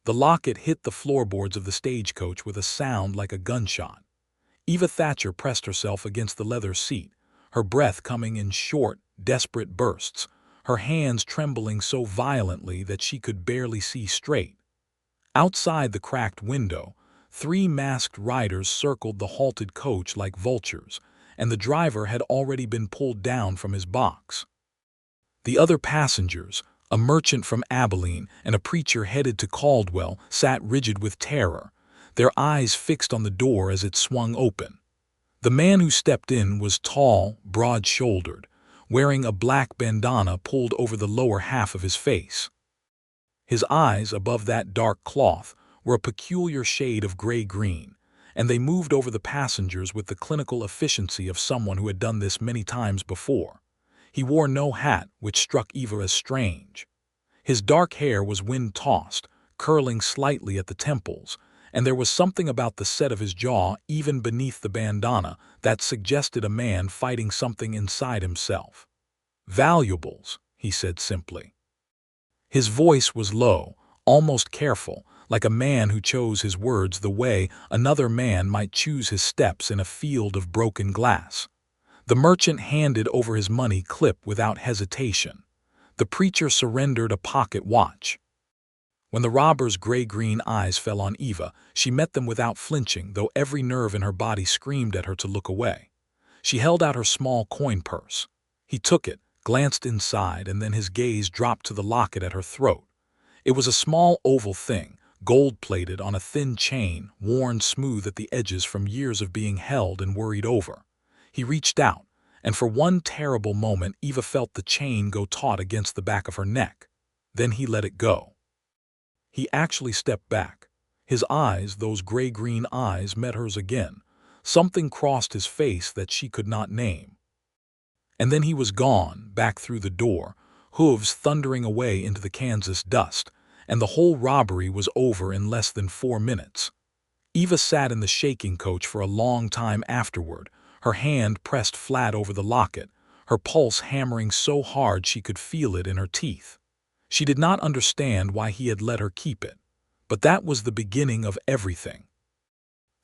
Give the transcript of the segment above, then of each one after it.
The Locket hit the floorboards of the stagecoach with a sound like a gunshot. Eva Thatcher pressed herself against the leather seat, her breath coming in short, desperate bursts, her hands trembling so violently that she could barely see straight. Outside the cracked window, 3 masked riders circled the halted coach like vultures, and the driver had already been pulled down from his box. The other passengers, a merchant from Abilene and a preacher headed to Caldwell, sat rigid with terror, their eyes fixed on the door as it swung open. The man who stepped in was tall, broad-shouldered, wearing a black bandana pulled over the lower half of his face. His eyes, above that dark cloth, were a peculiar shade of gray-green, and they moved over the passengers with the clinical efficiency of someone who had done this many times before. He wore no hat, which struck Eva as strange. His dark hair was wind-tossed, curling slightly at the temples, and there was something about the set of his jaw, even beneath the bandana, that suggested a man fighting something inside himself. "Valuables," he said simply. His voice was low, almost careful, like a man who chose his words the way another man might choose his steps in a field of broken glass. The merchant handed over his money clip without hesitation. The preacher surrendered a pocket watch. When the robber's gray-green eyes fell on Eva, she met them without flinching, though every nerve in her body screamed at her to look away. She held out her small coin purse. He took it, glanced inside, and then his gaze dropped to the locket at her throat. It was a small oval thing, gold-plated on a thin chain, worn smooth at the edges from years of being held and worried over. He reached out, and for one terrible moment Eva felt the chain go taut against the back of her neck. Then he let it go. He actually stepped back. His eyes, those gray-green eyes, met hers again. Something crossed his face that she could not name. And then he was gone, back through the door, hooves thundering away into the Kansas dust, and the whole robbery was over in less than 4 minutes. Eva sat in the shaking coach for a long time afterward, her hand pressed flat over the locket, her pulse hammering so hard she could feel it in her teeth. She did not understand why he had let her keep it, but that was the beginning of everything.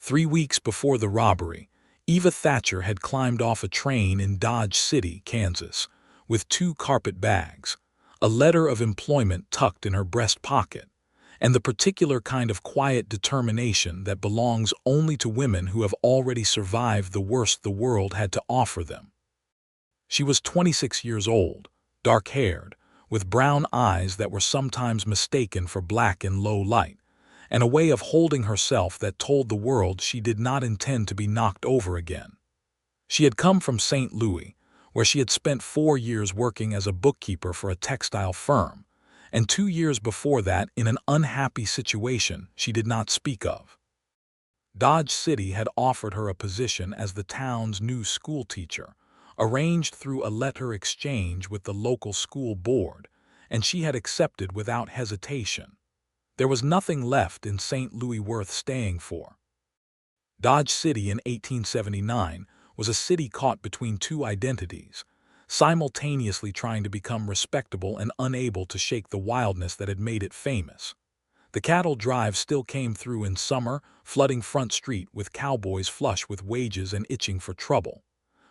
3 weeks before the robbery, Eva Thatcher had climbed off a train in Dodge City, Kansas, with 2 carpet bags, a letter of employment tucked in her breast pocket, and the particular kind of quiet determination that belongs only to women who have already survived the worst the world had to offer them. She was 26 years old, dark-haired, with brown eyes that were sometimes mistaken for black in low light, and a way of holding herself that told the world she did not intend to be knocked over again. She had come from St. Louis, where she had spent 4 years working as a bookkeeper for a textile firm, and 2 years before that in an unhappy situation she did not speak of. Dodge City had offered her a position as the town's new school teacher, arranged through a letter exchange with the local school board, and she had accepted without hesitation. There was nothing left in St. Louis worth staying for. Dodge City in 1879 was a city caught between 2 identities, simultaneously trying to become respectable and unable to shake the wildness that had made it famous. The cattle drive still came through in summer, flooding Front Street with cowboys flush with wages and itching for trouble.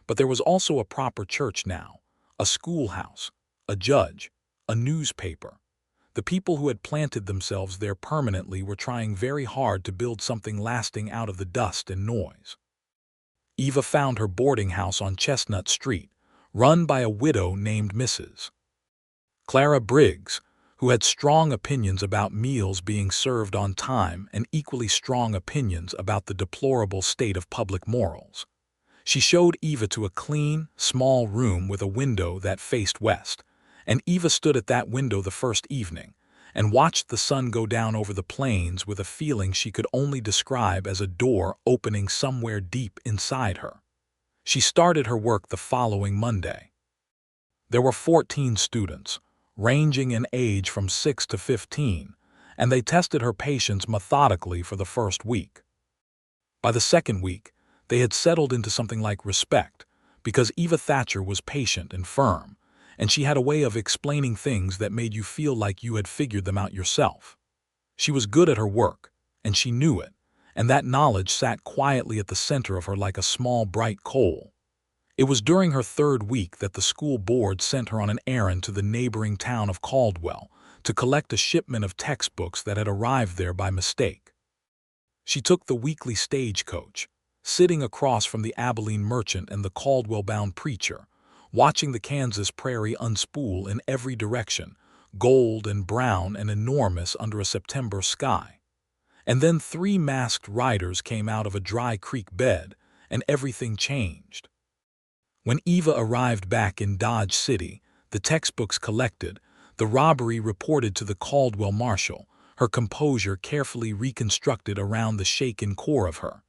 But there was also a proper church now, a schoolhouse, a judge, a newspaper. The people who had planted themselves there permanently were trying very hard to build something lasting out of the dust and noise. Eva found her boarding house on Chestnut Street, run by a widow named Mrs. Clara Briggs, who had strong opinions about meals being served on time and equally strong opinions about the deplorable state of public morals. She showed Eva to a clean, small room with a window that faced west, and Eva stood at that window the first evening and watched the sun go down over the plains with a feeling she could only describe as a door opening somewhere deep inside her. She started her work the following Monday. There were 14 students, ranging in age from 6 to 15, and they tested her patience methodically for the first week. By the second week, they had settled into something like respect, because Eva Thatcher was patient and firm, and she had a way of explaining things that made you feel like you had figured them out yourself. She was good at her work, and she knew it, and that knowledge sat quietly at the center of her like a small bright coal. It was during her third week that the school board sent her on an errand to the neighboring town of Caldwell to collect a shipment of textbooks that had arrived there by mistake. She took the weekly stagecoach, sitting across from the Abilene merchant and the Caldwell-bound preacher, watching the Kansas prairie unspool in every direction, gold and brown and enormous under a September sky. And then 3 masked riders came out of a dry creek bed, and everything changed. When Eva arrived back in Dodge City, the textbooks collected, the robbery reported to the Caldwell marshal, her composure carefully reconstructed around the shaken core of her.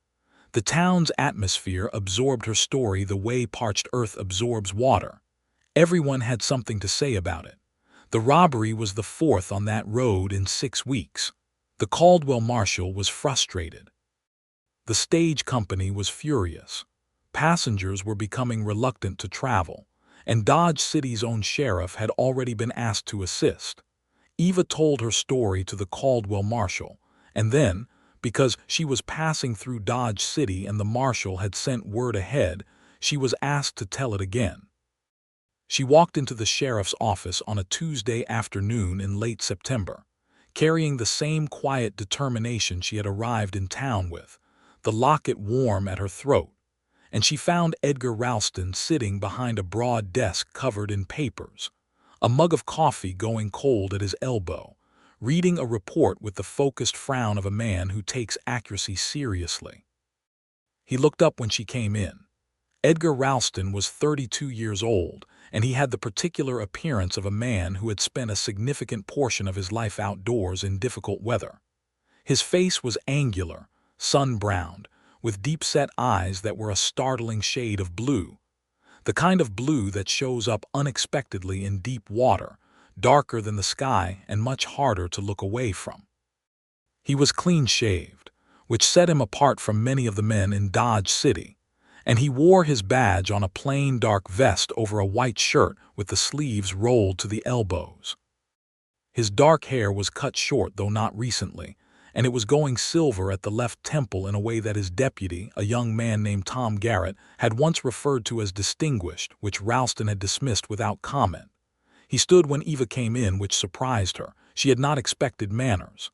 The town's atmosphere absorbed her story the way parched earth absorbs water. Everyone had something to say about it. The robbery was the 4th on that road in 6 weeks. The Caldwell marshal was frustrated. The stage company was furious. Passengers were becoming reluctant to travel, and Dodge City's own sheriff had already been asked to assist. Eva told her story to the Caldwell marshal, and then, because she was passing through Dodge City and the marshal had sent word ahead, she was asked to tell it again. She walked into the sheriff's office on a Tuesday afternoon in late September, carrying the same quiet determination she had arrived in town with, the locket warm at her throat, and she found Edgar Ralston sitting behind a broad desk covered in papers, a mug of coffee going cold at his elbow, reading a report with the focused frown of a man who takes accuracy seriously. He looked up when she came in. Edgar Ralston was 32 years old, and he had the particular appearance of a man who had spent a significant portion of his life outdoors in difficult weather. His face was angular, sun-browned, with deep-set eyes that were a startling shade of blue, the kind of blue that shows up unexpectedly in deep water, darker than the sky and much harder to look away from. He was clean-shaved, which set him apart from many of the men in Dodge City, and he wore his badge on a plain dark vest over a white shirt with the sleeves rolled to the elbows. His dark hair was cut short, though not recently, and it was going silver at the left temple in a way that his deputy, a young man named Tom Garrett, had once referred to as distinguished, which Ralston had dismissed without comment. He stood when Eva came in, which surprised her. She had not expected manners.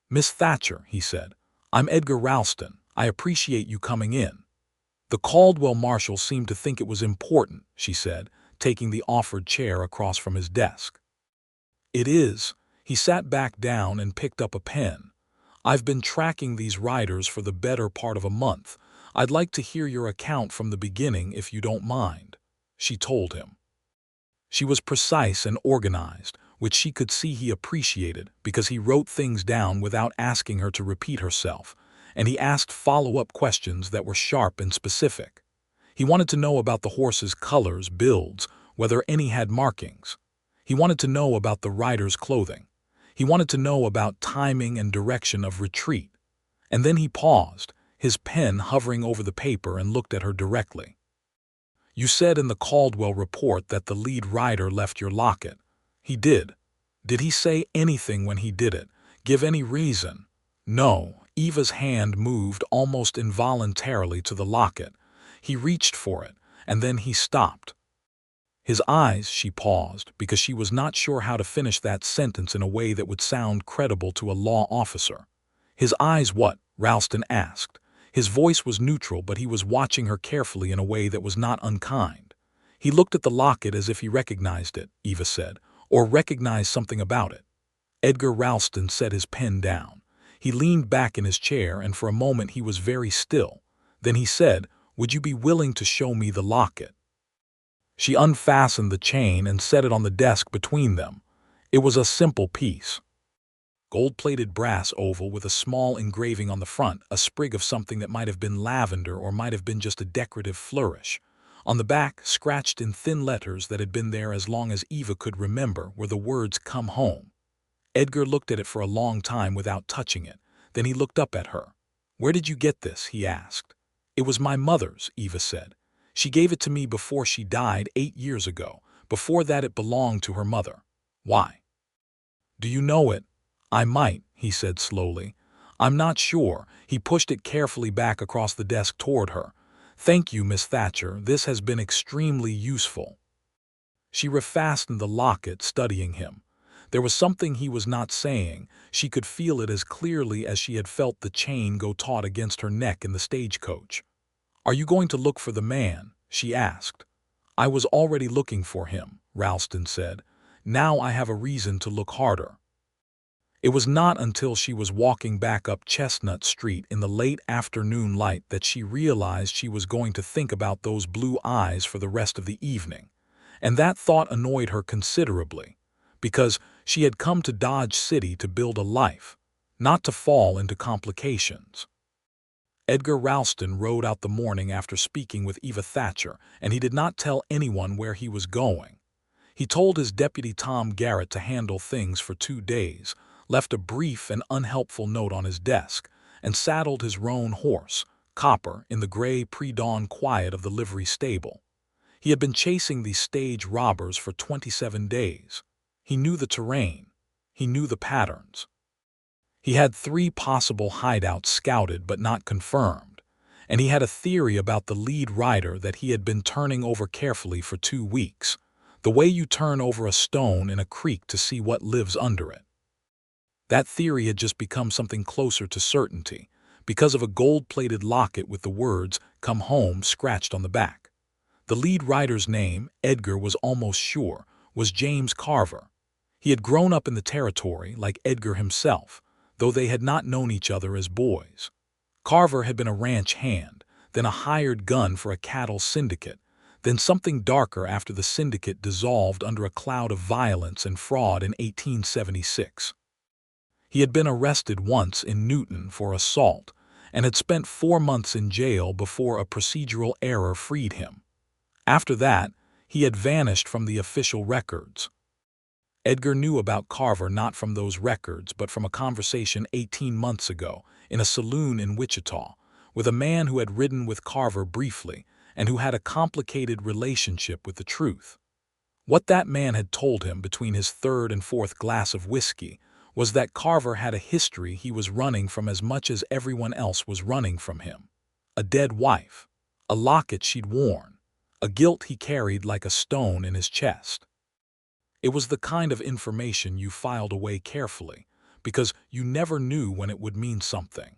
"Miss Thatcher," he said, "I'm Edgar Ralston. I appreciate you coming in." The Caldwell marshal seemed to think it was important, she said, taking the offered chair across from his desk. "It is." He sat back down and picked up a pen. "I've been tracking these riders for the better part of a month. I'd like to hear your account from the beginning if you don't mind," she told him. She was precise and organized, which she could see he appreciated because he wrote things down without asking her to repeat herself, and he asked follow-up questions that were sharp and specific. He wanted to know about the horses' colors, builds, whether any had markings. He wanted to know about the riders' clothing. He wanted to know about timing and direction of retreat. And then he paused, his pen hovering over the paper, and looked at her directly. "You said in the Caldwell report that the lead rider left your locket. He did. Did he say anything when he did it? Give any reason?" "No." Eva's hand moved almost involuntarily to the locket. He reached for it, and then he stopped. His eyes, she paused, because she was not sure how to finish that sentence in a way that would sound credible to a law officer. "His eyes what?" Ralston asked. His voice was neutral, but he was watching her carefully in a way that was not unkind. "He looked at the locket as if he recognized it," Eva said, "or recognized something about it." Edgar Ralston set his pen down. He leaned back in his chair, and for a moment he was very still. Then he said, "Would you be willing to show me the locket?" She unfastened the chain and set it on the desk between them. It was a simple piece. Gold-plated brass oval with a small engraving on the front, a sprig of something that might have been lavender or might have been just a decorative flourish. On the back, scratched in thin letters that had been there as long as Eva could remember, were the words "Come home." Edgar looked at it for a long time without touching it. Then he looked up at her. "Where did you get this?" he asked. "It was my mother's," Eva said. "She gave it to me before she died 8 years ago. Before that it belonged to her mother." "Why?" "Do you know it?" "I might," he said slowly. "I'm not sure." He pushed it carefully back across the desk toward her. "Thank you, Miss Thatcher. This has been extremely useful." She refastened the locket, studying him. There was something he was not saying. She could feel it as clearly as she had felt the chain go taut against her neck in the stagecoach. "Are you going to look for the man?" she asked. "I was already looking for him," Ralston said. "Now I have a reason to look harder." It was not until she was walking back up Chestnut Street in the late afternoon light that she realized she was going to think about those blue eyes for the rest of the evening. And that thought annoyed her considerably, because she had come to Dodge City to build a life, not to fall into complications. Edgar Ralston rode out the morning after speaking with Eva Thatcher, and he did not tell anyone where he was going. He told his deputy Tom Garrett to handle things for 2 days, left a brief and unhelpful note on his desk, and saddled his roan horse, Copper, in the gray pre-dawn quiet of the livery stable. He had been chasing these stage robbers for 27 days. He knew the terrain. He knew the patterns. He had 3 possible hideouts scouted but not confirmed, and he had a theory about the lead rider that he had been turning over carefully for 2 weeks, the way you turn over a stone in a creek to see what lives under it. That theory had just become something closer to certainty, because of a gold-plated locket with the words, "Come home," scratched on the back. The lead rider's name, Edgar was almost sure, was James Carver. He had grown up in the territory, like Edgar himself, though they had not known each other as boys. Carver had been a ranch hand, then a hired gun for a cattle syndicate, then something darker after the syndicate dissolved under a cloud of violence and fraud in 1876. He had been arrested once in Newton for assault, and had spent 4 months in jail before a procedural error freed him. After that, he had vanished from the official records. Edgar knew about Carver not from those records but from a conversation 18 months ago in a saloon in Wichita with a man who had ridden with Carver briefly and who had a complicated relationship with the truth. What that man had told him between his 3rd and 4th glass of whiskey was that Carver had a history he was running from as much as everyone else was running from him. A dead wife, a locket she'd worn, a guilt he carried like a stone in his chest. It was the kind of information you filed away carefully, because you never knew when it would mean something.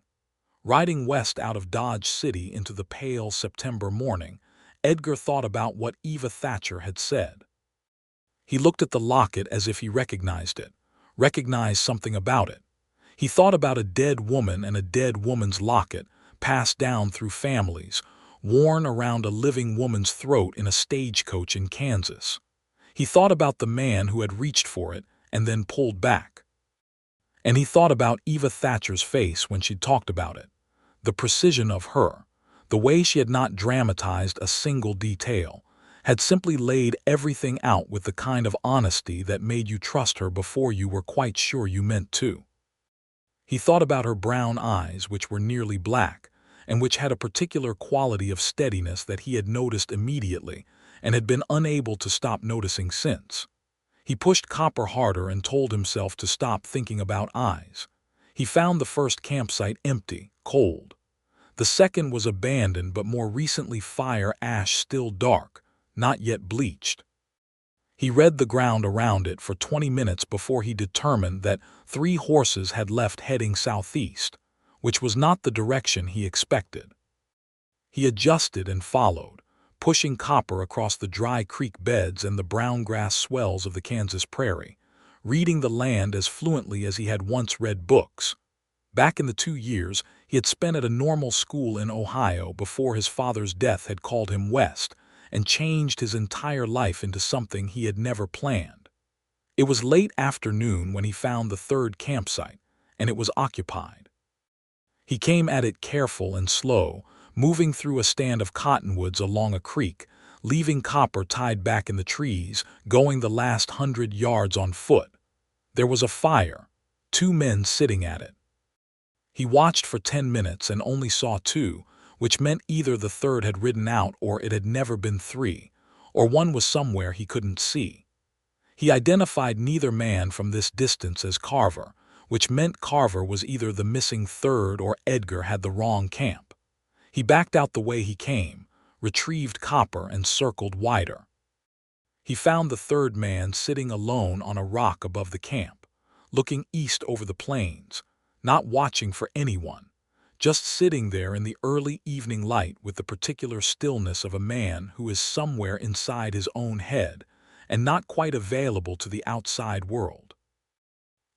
Riding west out of Dodge City into the pale September morning, Edgar thought about what Eva Thatcher had said. He looked at the locket as if he recognized it, recognized something about it. He thought about a dead woman and a dead woman's locket, passed down through families, worn around a living woman's throat in a stagecoach in Kansas. He thought about the man who had reached for it and then pulled back. And he thought about Eva Thatcher's face when she talked about it, the precision of her, the way she had not dramatized a single detail, had simply laid everything out with the kind of honesty that made you trust her before you were quite sure you meant to. He thought about her brown eyes, which were nearly black, and which had a particular quality of steadiness that he had noticed immediately and had been unable to stop noticing since. He pushed Copper harder and told himself to stop thinking about eyes. He found the first campsite empty, cold. The second was abandoned but more recently fire ash still dark, not yet bleached. He read the ground around it for 20 minutes before he determined that 3 horses had left heading southeast, which was not the direction he expected. He adjusted and followed, pushing Copper across the dry creek beds and the brown grass swells of the Kansas prairie, reading the land as fluently as he had once read books. Back in the 2 years he had spent at a normal school in Ohio before his father's death had called him west and changed his entire life into something he had never planned. It was late afternoon when he found the 3rd campsite, and it was occupied. He came at it careful and slow, moving through a stand of cottonwoods along a creek, leaving Copper tied back in the trees, going the last 100 yards on foot. There was a fire, 2 men sitting at it. He watched for 10 minutes and only saw 2, which meant either the 3rd had ridden out or it had never been 3, or one was somewhere he couldn't see. He identified neither man from this distance as Carver, which meant Carver was either the missing third or Edgar had the wrong camp. He backed out the way he came, retrieved copper, and circled wider. He found the third man sitting alone on a rock above the camp, looking east over the plains, not watching for anyone, just sitting there in the early evening light with the particular stillness of a man who is somewhere inside his own head and not quite available to the outside world.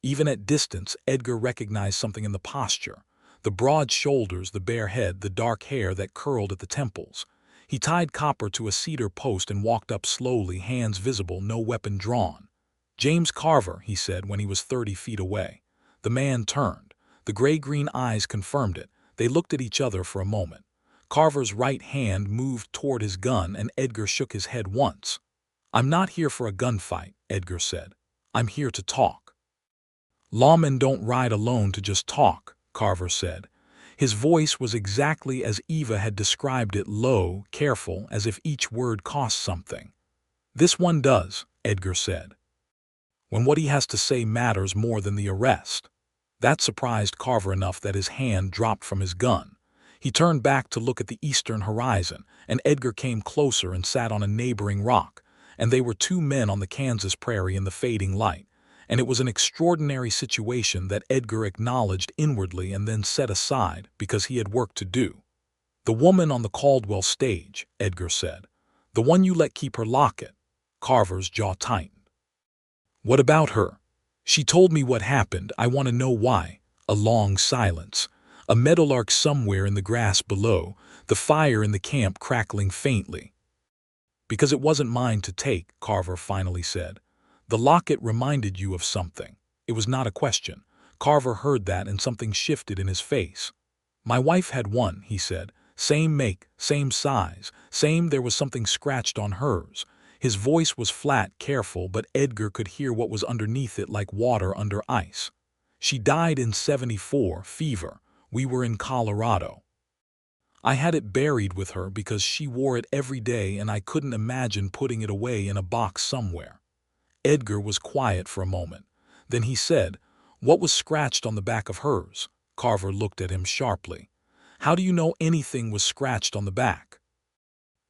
Even at distance, Edgar recognized something in the posture, the broad shoulders, the bare head, the dark hair that curled at the temples. He tied copper to a cedar post and walked up slowly, hands visible, no weapon drawn. "James Carver," he said when he was 30 feet away. The man turned. The gray-green eyes confirmed it. They looked at each other for a moment. Carver's right hand moved toward his gun, and Edgar shook his head once. "I'm not here for a gunfight," Edgar said. "I'm here to talk." "Lawmen don't ride alone to just talk," Carver said. His voice was exactly as Eva had described it, low, careful, as if each word cost something. "This one does," Edgar said. "When what he has to say matters more than the arrest." That surprised Carver enough that his hand dropped from his gun. He turned back to look at the eastern horizon, and Edgar came closer and sat on a neighboring rock, and they were two men on the Kansas prairie in the fading light. And it was an extraordinary situation that Edgar acknowledged inwardly and then set aside because he had work to do. "The woman on the Caldwell stage," Edgar said. "The one you let keep her locket." Carver's jaw tightened. "What about her?" "She told me what happened. I want to know why." A long silence. A meadowlark somewhere in the grass below, the fire in the camp crackling faintly. "Because it wasn't mine to take," Carver finally said. "The locket reminded you of something." It was not a question. Carver heard that and something shifted in his face. "My wife had one," he said. "Same make, same size, same." There was something scratched on hers. His voice was flat, careful, but Edgar could hear what was underneath it like water under ice. "She died in '74, fever. We were in Colorado. I had it buried with her because she wore it every day and I couldn't imagine putting it away in a box somewhere." Edgar was quiet for a moment. Then he said, "What was scratched on the back of hers?" Carver looked at him sharply. "How do you know anything was scratched on the back?"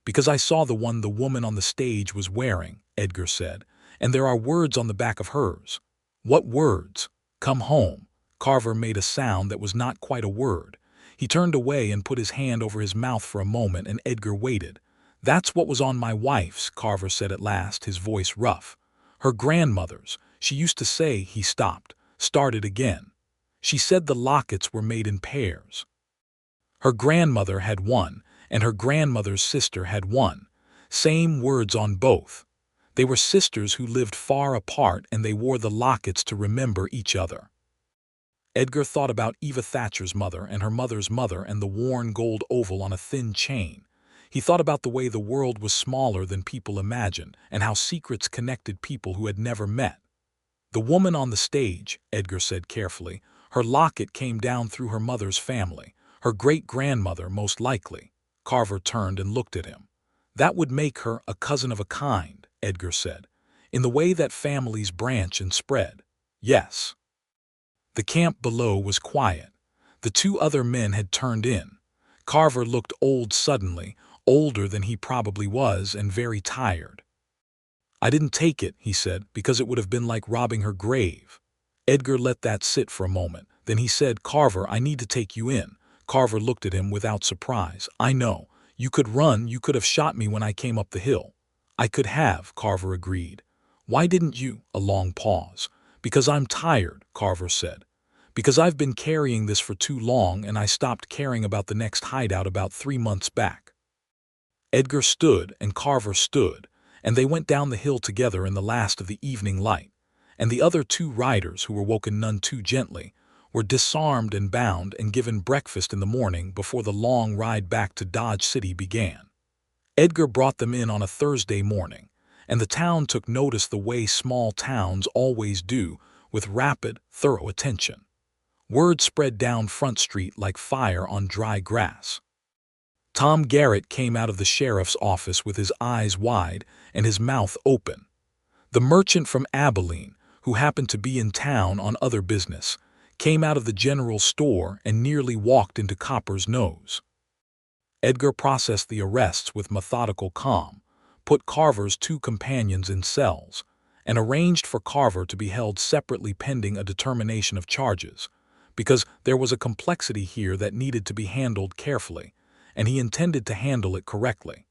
"Because I saw the one the woman on the stage was wearing," Edgar said, "and there are words on the back of hers." "What words?" "Come home." Carver made a sound that was not quite a word. He turned away and put his hand over his mouth for a moment, and Edgar waited. "That's what was on my wife's," Carver said at last, his voice rough. "Her grandmother's. She used to say," he stopped, started again. "She said the lockets were made in pairs. Her grandmother had one, and her grandmother's sister had one. Same words on both. They were sisters who lived far apart, and they wore the lockets to remember each other." Edgar thought about Eva Thatcher's mother and her mother's mother and the worn gold oval on a thin chain. He thought about the way the world was smaller than people imagined and how secrets connected people who had never met. "The woman on the stage," Edgar said carefully, "her locket came down through her mother's family, her great-grandmother most likely." Carver turned and looked at him. "That would make her a cousin of a kind," Edgar said, "in the way that families branch and spread." "Yes." The camp below was quiet. The two other men had turned in. Carver looked old suddenly, older than he probably was, and very tired. "I didn't take it," he said, "because it would have been like robbing her grave." Edgar let that sit for a moment. Then he said, "Carver, I need to take you in." Carver looked at him without surprise. "I know. You could run, you could have shot me when I came up the hill." "I could have," Carver agreed. "Why didn't you?" A long pause. "Because I'm tired," Carver said. "Because I've been carrying this for too long, and I stopped caring about the next hideout about 3 months back." Edgar stood and Carver stood, and they went down the hill together in the last of the evening light, and the other two riders, who were woken none too gently, were disarmed and bound and given breakfast in the morning before the long ride back to Dodge City began. Edgar brought them in on a Thursday morning, and the town took notice the way small towns always do, with rapid, thorough attention. Word spread down Front Street like fire on dry grass. Tom Garrett came out of the sheriff's office with his eyes wide and his mouth open. The merchant from Abilene, who happened to be in town on other business, came out of the general store and nearly walked into Copper's nose. Edgar processed the arrests with methodical calm, put Carver's 2 companions in cells, and arranged for Carver to be held separately pending a determination of charges, because there was a complexity here that needed to be handled carefully, and he intended to handle it correctly.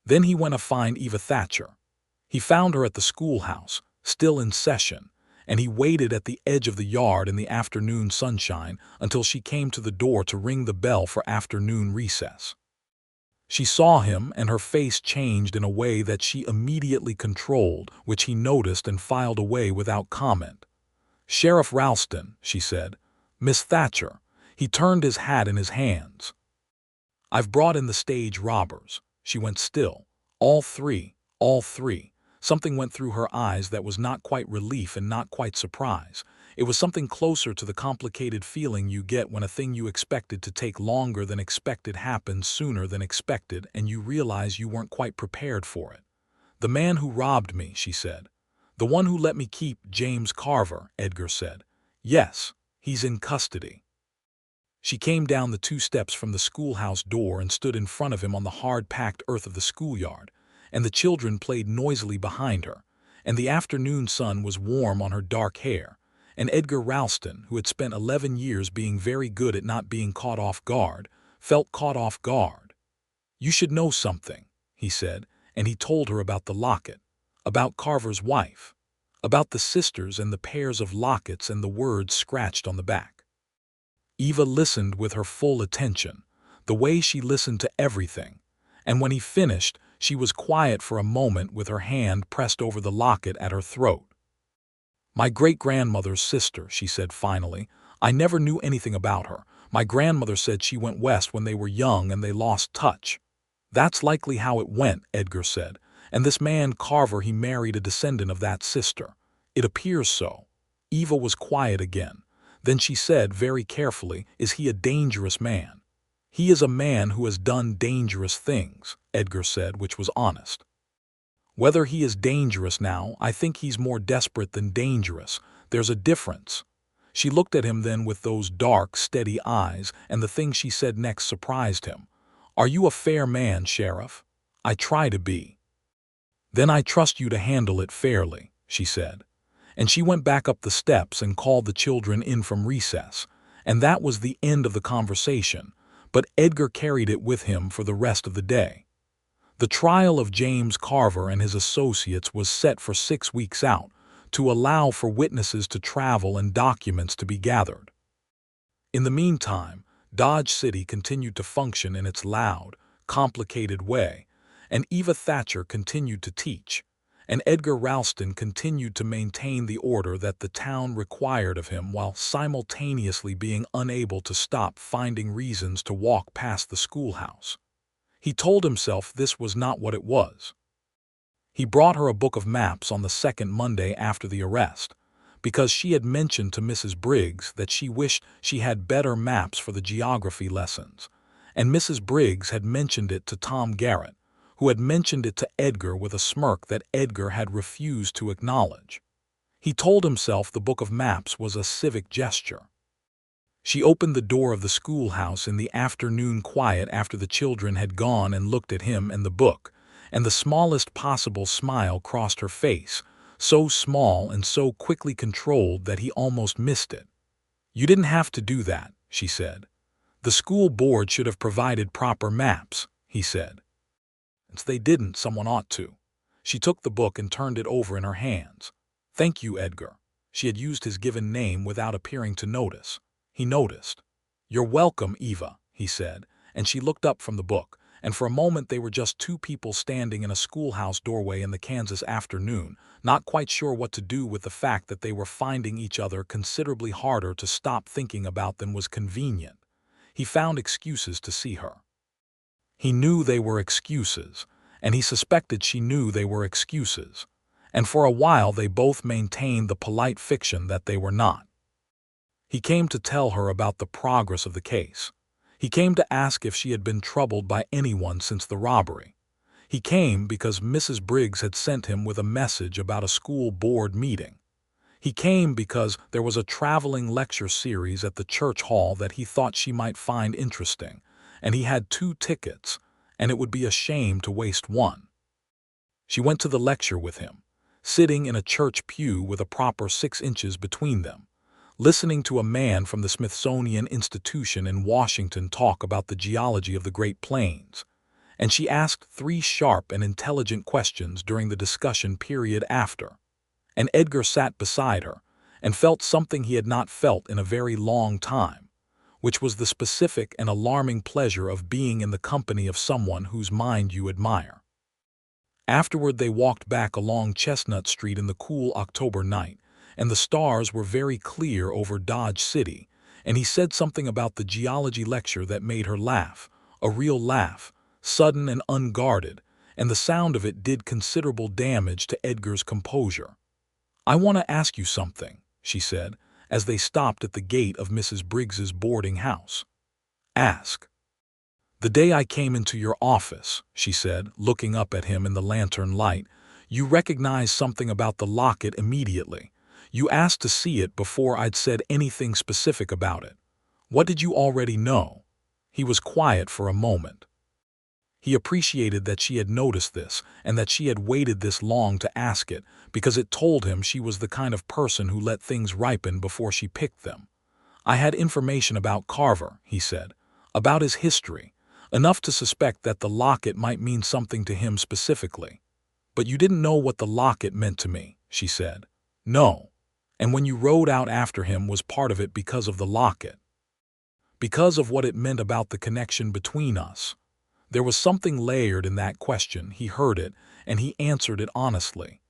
Then he went to find Eva Thatcher. He found her at the schoolhouse, still in session, and he waited at the edge of the yard in the afternoon sunshine until she came to the door to ring the bell for afternoon recess. She saw him, and her face changed in a way that she immediately controlled, which he noticed and filed away without comment. "Sheriff Ralston," she said. "Miss Thatcher." He turned his hat in his hands. "I've brought in the stage robbers." She went still. All three. Something went through her eyes that was not quite relief and not quite surprise. It was something closer to the complicated feeling you get when a thing you expected to take longer than expected happens sooner than expected, and you realize you weren't quite prepared for it. "The man who robbed me," she said. "The one who let me keep James Carver," Edgar said. "Yes, he's in custody." She came down the 2 steps from the schoolhouse door and stood in front of him on the hard-packed earth of the schoolyard, and the children played noisily behind her, and the afternoon sun was warm on her dark hair, and Edgar Ralston, who had spent 11 years being very good at not being caught off guard, felt caught off guard. "You should know something," he said, and he told her about the locket, about Carver's wife, about the sisters and the pairs of lockets and the words scratched on the back. Eva listened with her full attention, the way she listened to everything, and when he finished, she was quiet for a moment with her hand pressed over the locket at her throat. "My great-grandmother's sister," she said finally. "I never knew anything about her. My grandmother said she went west when they were young and they lost touch." "That's likely how it went," Edgar said. "And this man Carver, he married a descendant of that sister. It appears so." Eva was quiet again. Then she said very carefully, "Is he a dangerous man?" "He is a man who has done dangerous things," Edgar said, which was honest. "Whether he is dangerous now, I think he's more desperate than dangerous. There's a difference." She looked at him then with those dark, steady eyes, and the thing she said next surprised him. "Are you a fair man, Sheriff?" "I try to be." "Then I trust you to handle it fairly," she said. And she went back up the steps and called the children in from recess, and that was the end of the conversation, but Edgar carried it with him for the rest of the day. The trial of James Carver and his associates was set for 6 weeks out, to allow for witnesses to travel and documents to be gathered. In the meantime, Dodge City continued to function in its loud, complicated way, and Eva Thatcher continued to teach, and Edgar Ralston continued to maintain the order that the town required of him while simultaneously being unable to stop finding reasons to walk past the schoolhouse. He told himself this was not what it was. He brought her a book of maps on the second Monday after the arrest, because she had mentioned to Mrs. Briggs that she wished she had better maps for the geography lessons, and Mrs. Briggs had mentioned it to Tom Garrett, who had mentioned it to Edgar with a smirk that Edgar had refused to acknowledge. He told himself the book of maps was a civic gesture. She opened the door of the schoolhouse in the afternoon quiet after the children had gone and looked at him and the book, and the smallest possible smile crossed her face, so small and so quickly controlled that he almost missed it. "You didn't have to do that," she said. "The school board should have provided proper maps," he said. "Since they didn't, someone ought to." She took the book and turned it over in her hands. "Thank you, Edgar." She had used his given name without appearing to notice. He noticed. "You're welcome, Eva," he said, and she looked up from the book, and for a moment they were just 2 people standing in a schoolhouse doorway in the Kansas afternoon, not quite sure what to do with the fact that they were finding each other considerably harder to stop thinking about than was convenient. He found excuses to see her. He knew they were excuses, and he suspected she knew they were excuses, and for a while they both maintained the polite fiction that they were not. He came to tell her about the progress of the case. He came to ask if she had been troubled by anyone since the robbery. He came because Mrs. Briggs had sent him with a message about a school board meeting. He came because there was a traveling lecture series at the church hall that he thought she might find interesting, and he had 2 tickets, and it would be a shame to waste one. She went to the lecture with him, sitting in a church pew with a proper 6 inches between them, listening to a man from the Smithsonian Institution in Washington talk about the geology of the Great Plains, and she asked 3 sharp and intelligent questions during the discussion period after. And Edgar sat beside her and felt something he had not felt in a very long time, which was the specific and alarming pleasure of being in the company of someone whose mind you admire. Afterward they walked back along Chestnut Street in the cool October night, and the stars were very clear over Dodge City, and he said something about the geology lecture that made her laugh, a real laugh, sudden and unguarded, and the sound of it did considerable damage to Edgar's composure. "I want to ask you something," she said, as they stopped at the gate of Mrs. Briggs's boarding house. "Ask." "The day I came into your office," she said, looking up at him in the lantern light, "you recognized something about the locket immediately. You asked to see it before I'd said anything specific about it. What did you already know?" He was quiet for a moment. He appreciated that she had noticed this and that she had waited this long to ask it, because it told him she was the kind of person who let things ripen before she picked them. "I had information about Carver," he said, "about his history, enough to suspect that the locket might mean something to him specifically. But you didn't know what the locket meant to me," she said. "No. And when you rode out after him was part of it because of the locket. Because of what it meant about the connection between us." There was something layered in that question. He heard it, and he answered it honestly.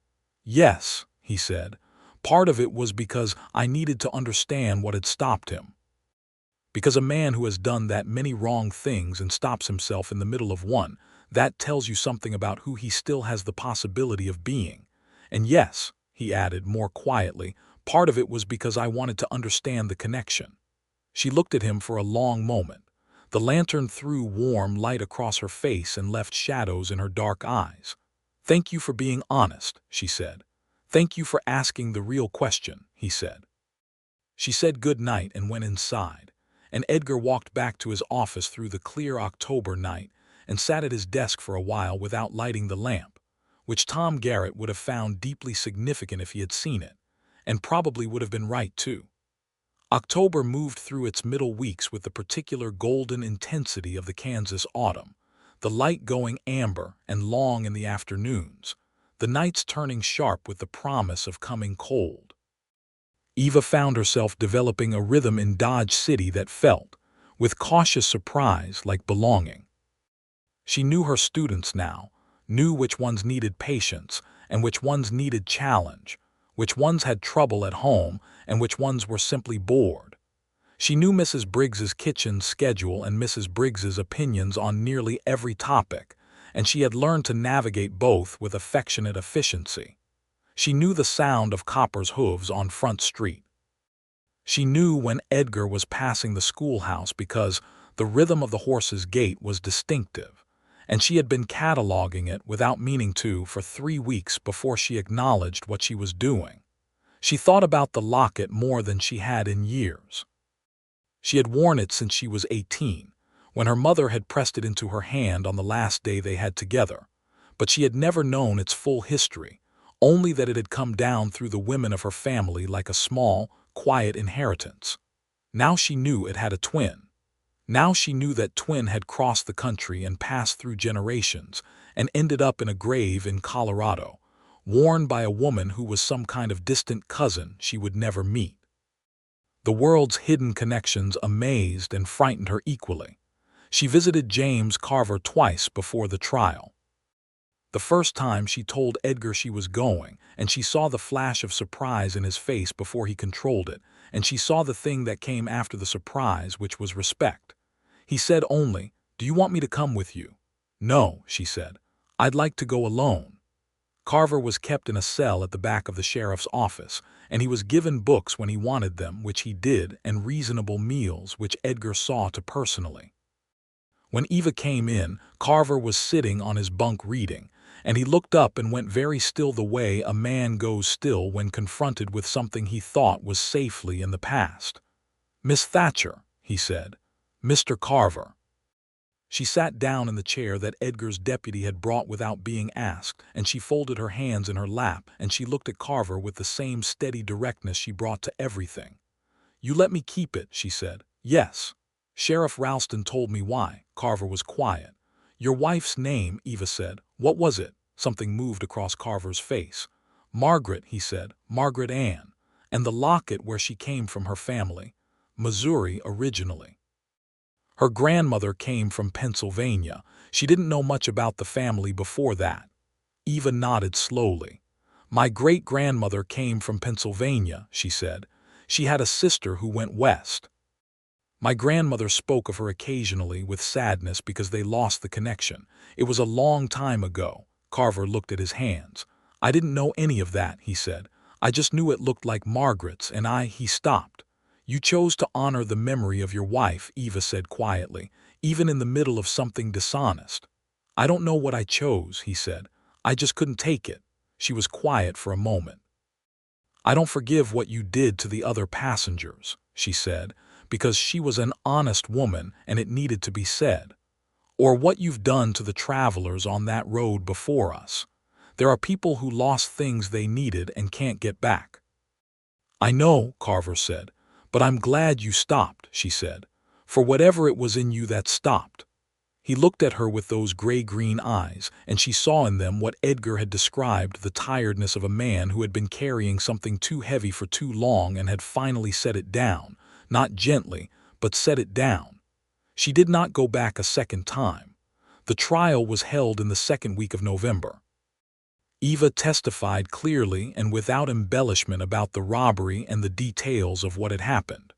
"Yes," he said. "Part of it was because I needed to understand what had stopped him. Because a man who has done that many wrong things and stops himself in the middle of one, that tells you something about who he still has the possibility of being. And yes," he added more quietly, "part of it was because I wanted to understand the connection." She looked at him for a long moment. The lantern threw warm light across her face and left shadows in her dark eyes. "Thank you for being honest," she said. "Thank you for asking the real question," he said. She said good night and went inside, and Edgar walked back to his office through the clear October night and sat at his desk for a while without lighting the lamp, which Tom Garrett would have found deeply significant if he had seen it, and probably would have been right too. October moved through its middle weeks with the particular golden intensity of the Kansas autumn, the light going amber and long in the afternoons, the nights turning sharp with the promise of coming cold. Eva found herself developing a rhythm in Dodge City that felt, with cautious surprise, like belonging. She knew her students now, knew which ones needed patience and which ones needed challenge, which ones had trouble at home and which ones were simply bored. She knew Mrs. Briggs's kitchen schedule and Mrs. Briggs's opinions on nearly every topic, and she had learned to navigate both with affectionate efficiency. She knew the sound of Copper's hooves on Front Street. She knew when Edgar was passing the schoolhouse because the rhythm of the horse's gait was distinctive, and she had been cataloging it without meaning to for 3 weeks before she acknowledged what she was doing. She thought about the locket more than she had in years. She had worn it since she was 18, when her mother had pressed it into her hand on the last day they had together, but she had never known its full history, only that it had come down through the women of her family like a small, quiet inheritance. Now she knew it had a twin. Now she knew that twin had crossed the country and passed through generations and ended up in a grave in Colorado, worn by a woman who was some kind of distant cousin she would never meet. The world's hidden connections amazed and frightened her equally. She visited James Carver twice before the trial. The first time she told Edgar she was going, and she saw the flash of surprise in his face before he controlled it, and she saw the thing that came after the surprise, which was respect. He said only, "Do you want me to come with you?" "No," she said. "I'd like to go alone." Carver was kept in a cell at the back of the sheriff's office, and he was given books when he wanted them, which he did, and reasonable meals, which Edgar saw to personally. When Eva came in, Carver was sitting on his bunk reading, and he looked up and went very still the way a man goes still when confronted with something he thought was safely in the past. "Miss Thatcher," he said. "Mr. Carver." She sat down in the chair that Edgar's deputy had brought without being asked, and she folded her hands in her lap, and she looked at Carver with the same steady directness she brought to everything. "You let me keep it," she said. "Yes. Sheriff Ralston told me why." Carver was quiet. "Your wife's name," Eva said. "What was it?" Something moved across Carver's face. "Margaret," he said. "Margaret Ann. And the locket where she came from, her family. Missouri originally. Her grandmother came from Pennsylvania. She didn't know much about the family before that." Eva nodded slowly. "My great-grandmother came from Pennsylvania," she said. "She had a sister who went west. My grandmother spoke of her occasionally with sadness because they lost the connection. It was a long time ago." Carver looked at his hands. "I didn't know any of that," he said. "I just knew it looked like Margaret's, and he stopped." "You chose to honor the memory of your wife," Eva said quietly, "even in the middle of something dishonest." "I don't know what I chose," he said. "I just couldn't take it." She was quiet for a moment. "I don't forgive what you did to the other passengers," she said, "because she was an honest woman and it needed to be said. Or what you've done to the travelers on that road before us. There are people who lost things they needed and can't get back." "I know," Carver said. "But I'm glad you stopped," she said. "For whatever it was in you that stopped." He looked at her with those gray-green eyes, and she saw in them what Edgar had described, the tiredness of a man who had been carrying something too heavy for too long and had finally set it down, not gently, but set it down. She did not go back a second time. The trial was held in the second week of November. Eva testified clearly and without embellishment about the robbery and the details of what had happened.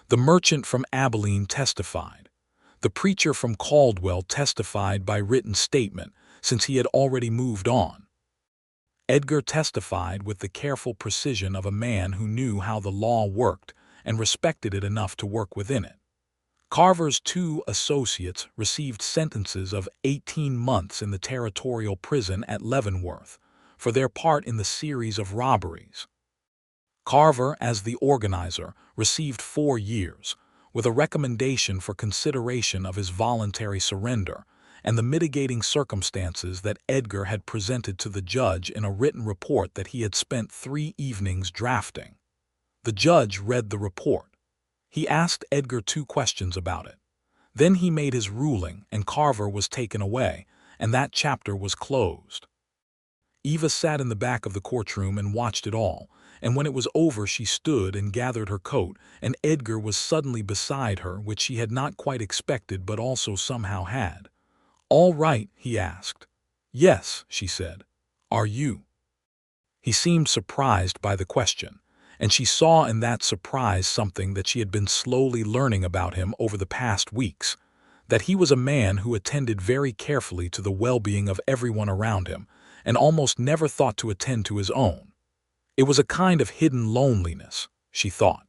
The merchant from Abilene testified. The preacher from Caldwell testified by written statement, since he had already moved on. Edgar testified with the careful precision of a man who knew how the law worked and respected it enough to work within it. Carver's two associates received sentences of 18 months in the territorial prison at Leavenworth for their part in the series of robberies. Carver, as the organizer, received 4 years, with a recommendation for consideration of his voluntary surrender and the mitigating circumstances that Edgar had presented to the judge in a written report that he had spent 3 evenings drafting. The judge read the report. He asked Edgar 2 questions about it. Then he made his ruling, and Carver was taken away, and that chapter was closed. Eva sat in the back of the courtroom and watched it all, and when it was over she stood and gathered her coat, and Edgar was suddenly beside her, which she had not quite expected but also somehow had. "All right?" he asked. "Yes," she said. "Are you?" He seemed surprised by the question, and she saw in that surprise something that she had been slowly learning about him over the past weeks, that he was a man who attended very carefully to the well-being of everyone around him, and almost never thought to attend to his own. It was a kind of hidden loneliness, she thought.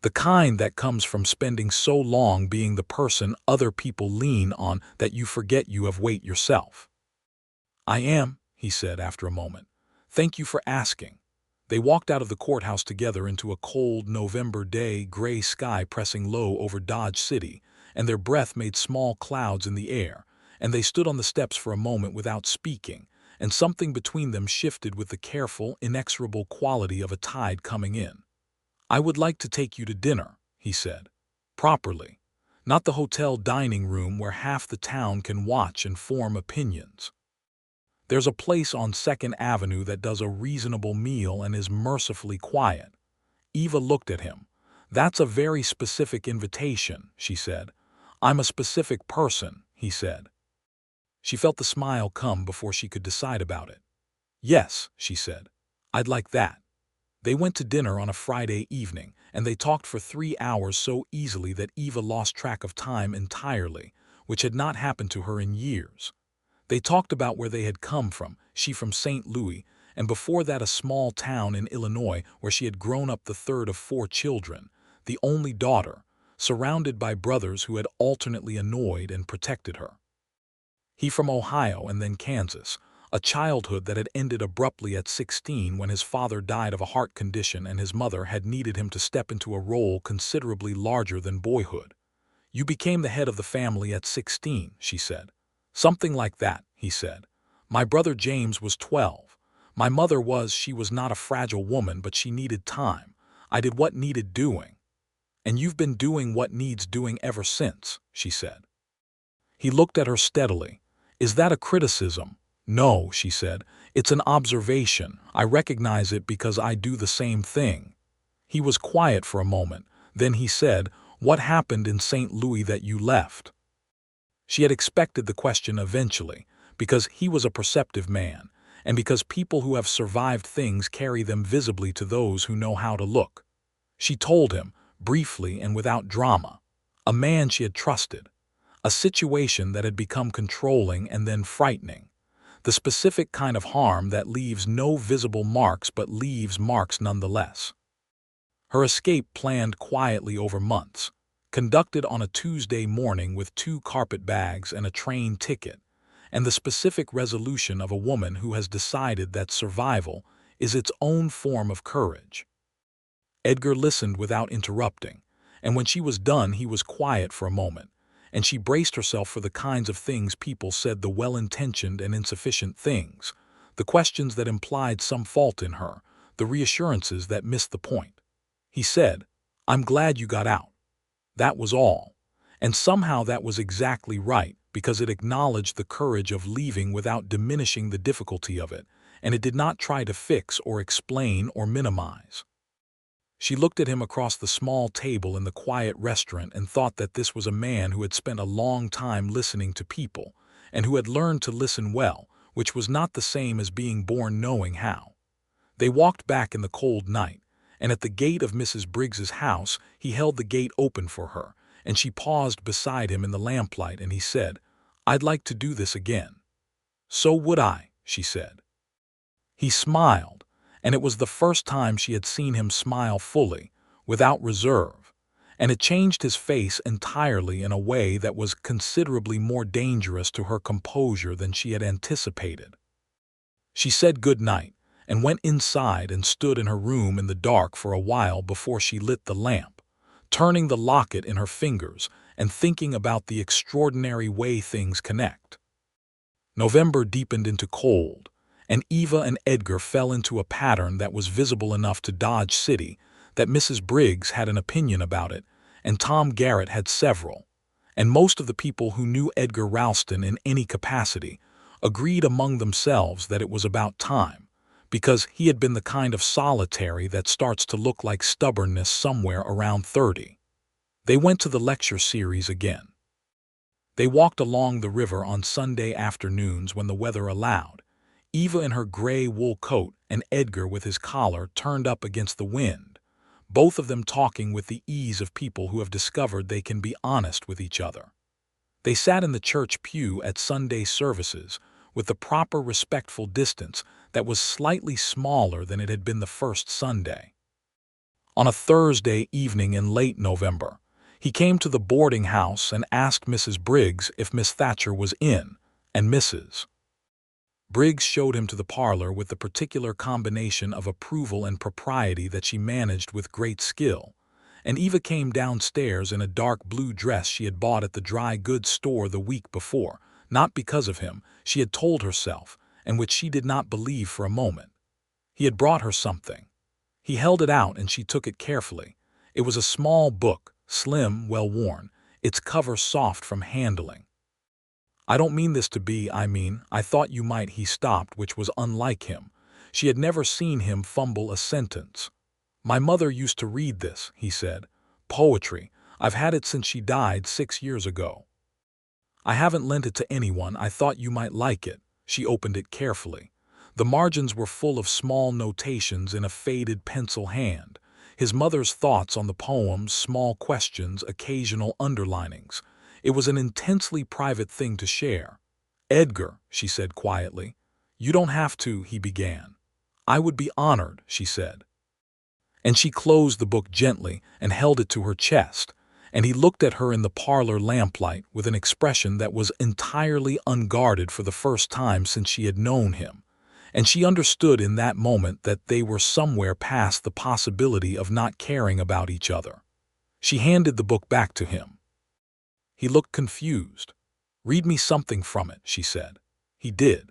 The kind that comes from spending so long being the person other people lean on that you forget you have weight yourself. "I am," he said after a moment. "Thank you for asking." They walked out of the courthouse together into a cold November day, gray sky pressing low over Dodge City, and their breath made small clouds in the air, and they stood on the steps for a moment without speaking, and something between them shifted with the careful, inexorable quality of a tide coming in. "I would like to take you to dinner," he said. "Properly. Not the hotel dining room where half the town can watch and form opinions. There's a place on 2nd Avenue that does a reasonable meal and is mercifully quiet." Eva looked at him. "That's a very specific invitation," she said. "I'm a specific person," he said. She felt the smile come before she could decide about it. "Yes," she said. "I'd like that." They went to dinner on a Friday evening, and they talked for 3 hours so easily that Eva lost track of time entirely, which had not happened to her in years. They talked about where they had come from, she from St. Louis, and before that a small town in Illinois where she had grown up, the third of 4 children, the only daughter, surrounded by brothers who had alternately annoyed and protected her. He from Ohio and then Kansas, a childhood that had ended abruptly at 16 when his father died of a heart condition and his mother had needed him to step into a role considerably larger than boyhood. "You became the head of the family at 16, she said. "Something like that," he said. "My brother James was 12. My mother she was not a fragile woman, but she needed time. I did what needed doing." "And you've been doing what needs doing ever since," she said. He looked at her steadily. "Is that a criticism?" "No," she said. "It's an observation. I recognize it because I do the same thing." He was quiet for a moment. Then he said, "What happened in St. Louis that you left?" She had expected the question eventually, because he was a perceptive man, and because people who have survived things carry them visibly to those who know how to look. She told him, briefly and without drama. A man she had trusted. A situation that had become controlling and then frightening. The specific kind of harm that leaves no visible marks but leaves marks nonetheless. Her escape planned quietly over months, conducted on a Tuesday morning with 2 carpet bags and a train ticket, and the specific resolution of a woman who has decided that survival is its own form of courage. Edgar listened without interrupting, and when she was done he was quiet for a moment, and she braced herself for the kinds of things people said, the well-intentioned and insufficient things, the questions that implied some fault in her, the reassurances that missed the point. He said, "I'm glad you got out." That was all. And somehow that was exactly right, because it acknowledged the courage of leaving without diminishing the difficulty of it, and it did not try to fix or explain or minimize. She looked at him across the small table in the quiet restaurant and thought that this was a man who had spent a long time listening to people, and who had learned to listen well, which was not the same as being born knowing how. They walked back in the cold night, and at the gate of Mrs. Briggs's house he held the gate open for her, and she paused beside him in the lamplight, and he said, "I'd like to do this again." "So would I," she said. He smiled, and it was the first time she had seen him smile fully, without reserve, and it changed his face entirely in a way that was considerably more dangerous to her composure than she had anticipated. She said good night, and went inside and stood in her room in the dark for a while before she lit the lamp, turning the locket in her fingers and thinking about the extraordinary way things connect. November deepened into cold, and Eva and Edgar fell into a pattern that was visible enough to Dodge City, that Mrs. Briggs had an opinion about it, and Tom Garrett had several, and most of the people who knew Edgar Ralston in any capacity agreed among themselves that it was about time, because he had been the kind of solitary that starts to look like stubbornness somewhere around 30. They went to the lecture series again. They walked along the river on Sunday afternoons when the weather allowed, Eva in her gray wool coat and Edgar with his collar turned up against the wind, both of them talking with the ease of people who have discovered they can be honest with each other. They sat in the church pew at Sunday services with the proper respectful distance that was slightly smaller than it had been the first Sunday. On a Thursday evening in late November, he came to the boarding house and asked Mrs. Briggs if Miss Thatcher was in, and Mrs. Briggs showed him to the parlor with the particular combination of approval and propriety that she managed with great skill, and Eva came downstairs in a dark blue dress she had bought at the dry goods store the week before, not because of him, she had told herself, and which she did not believe for a moment. He had brought her something. He held it out and she took it carefully. It was a small book, slim, well-worn, its cover soft from handling. "I don't mean this to be, I thought you might," he stopped, which was unlike him. She had never seen him fumble a sentence. "My mother used to read this," he said. "Poetry. I've had it since she died 6 years ago. I haven't lent it to anyone. I thought you might like it." She opened it carefully. The margins were full of small notations in a faded pencil hand. His mother's thoughts on the poems, small questions, occasional underlinings. It was an intensely private thing to share. "Edgar," she said quietly. "You don't have to," he began. "I would be honored," she said. And she closed the book gently and held it to her chest, and he looked at her in the parlor lamplight with an expression that was entirely unguarded for the first time since she had known him, and she understood in that moment that they were somewhere past the possibility of not caring about each other. She handed the book back to him. He looked confused. "Read me something from it," she said. He did.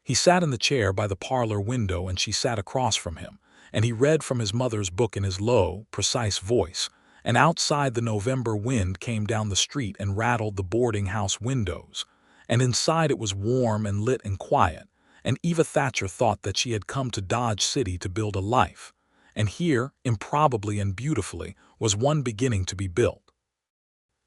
He sat in the chair by the parlor window and she sat across from him, and he read from his mother's book in his low, precise voice, and outside the November wind came down the street and rattled the boarding house windows, and inside it was warm and lit and quiet, and Eva Thatcher thought that she had come to Dodge City to build a life, and here, improbably and beautifully, was one beginning to be built.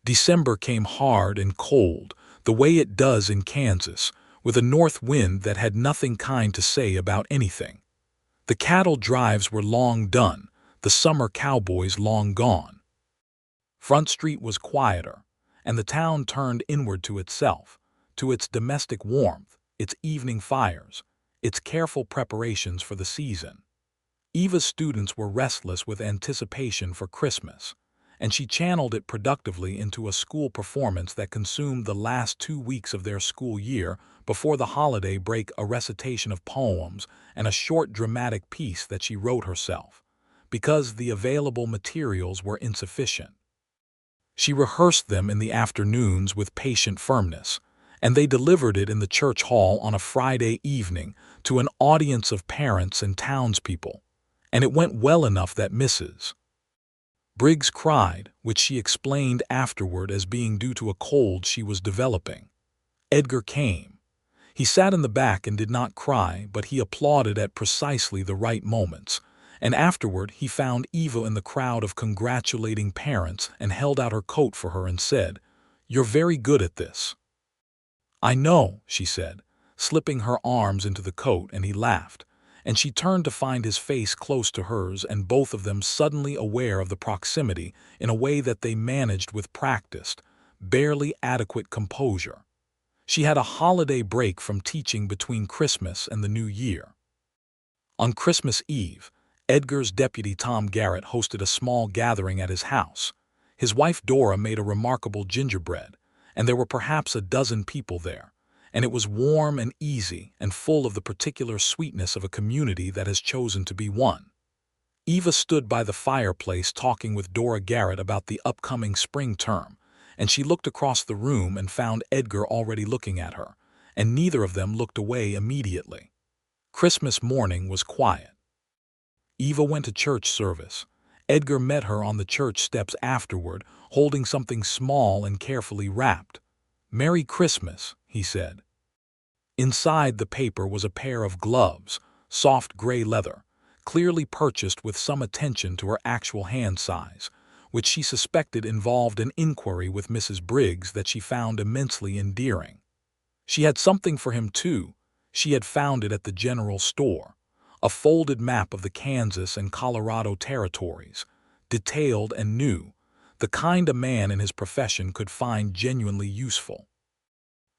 December came hard and cold, the way it does in Kansas, with a north wind that had nothing kind to say about anything. The cattle drives were long done, the summer cowboys long gone. Front Street was quieter, and the town turned inward to itself, to its domestic warmth, its evening fires, its careful preparations for the season. Eva's students were restless with anticipation for Christmas, and she channeled it productively into a school performance that consumed the last 2 weeks of their school year before the holiday break, a recitation of poems and a short dramatic piece that she wrote herself, because the available materials were insufficient. She rehearsed them in the afternoons with patient firmness, and they delivered it in the church hall on a Friday evening to an audience of parents and townspeople, and it went well enough that Mrs. Briggs cried, which she explained afterward as being due to a cold she was developing. Edgar came. He sat in the back and did not cry, but he applauded at precisely the right moments, and afterward he found Eva in the crowd of congratulating parents and held out her coat for her and said, "You're very good at this." "I know," she said, slipping her arms into the coat, and he laughed, and she turned to find his face close to hers, and both of them suddenly aware of the proximity in a way that they managed with practiced, barely adequate composure. She had a holiday break from teaching between Christmas and the New Year. On Christmas Eve, Edgar's deputy Tom Garrett hosted a small gathering at his house. His wife Dora made a remarkable gingerbread, and there were perhaps a dozen people there, and it was warm and easy and full of the particular sweetness of a community that has chosen to be one. Eva stood by the fireplace talking with Dora Garrett about the upcoming spring term, and she looked across the room and found Edgar already looking at her, and neither of them looked away immediately. Christmas morning was quiet. Eva went to church service. Edgar met her on the church steps afterward, holding something small and carefully wrapped. "Merry Christmas," he said. Inside the paper was a pair of gloves, soft gray leather, clearly purchased with some attention to her actual hand size, which she suspected involved an inquiry with Mrs. Briggs that she found immensely endearing. She had something for him, too. She had found it at the general store, a folded map of the Kansas and Colorado territories, detailed and new, the kind a man in his profession could find genuinely useful.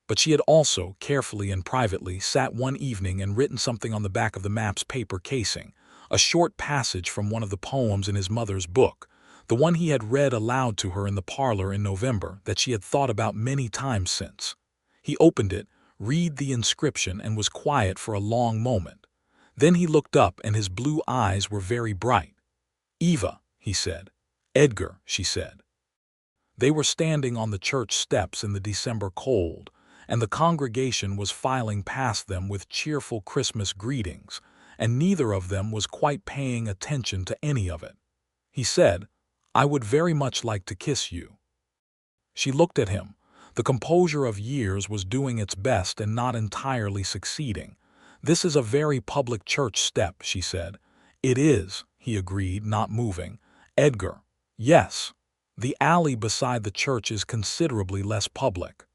But she had also, carefully and privately, sat one evening and written something on the back of the map's paper casing, a short passage from one of the poems in his mother's book, the one he had read aloud to her in the parlor in November that she had thought about many times since. He opened it, read the inscription, and was quiet for a long moment. Then he looked up and his blue eyes were very bright. "Eva," he said. "Edgar," she said. They were standing on the church steps in the December cold, and the congregation was filing past them with cheerful Christmas greetings, and neither of them was quite paying attention to any of it. He said, "I would very much like to kiss you." She looked at him. The composure of years was doing its best and not entirely succeeding. "This is a very public church step," she said. "It is," he agreed, not moving. "Edgar." "Yes. The alley beside the church is considerably less public."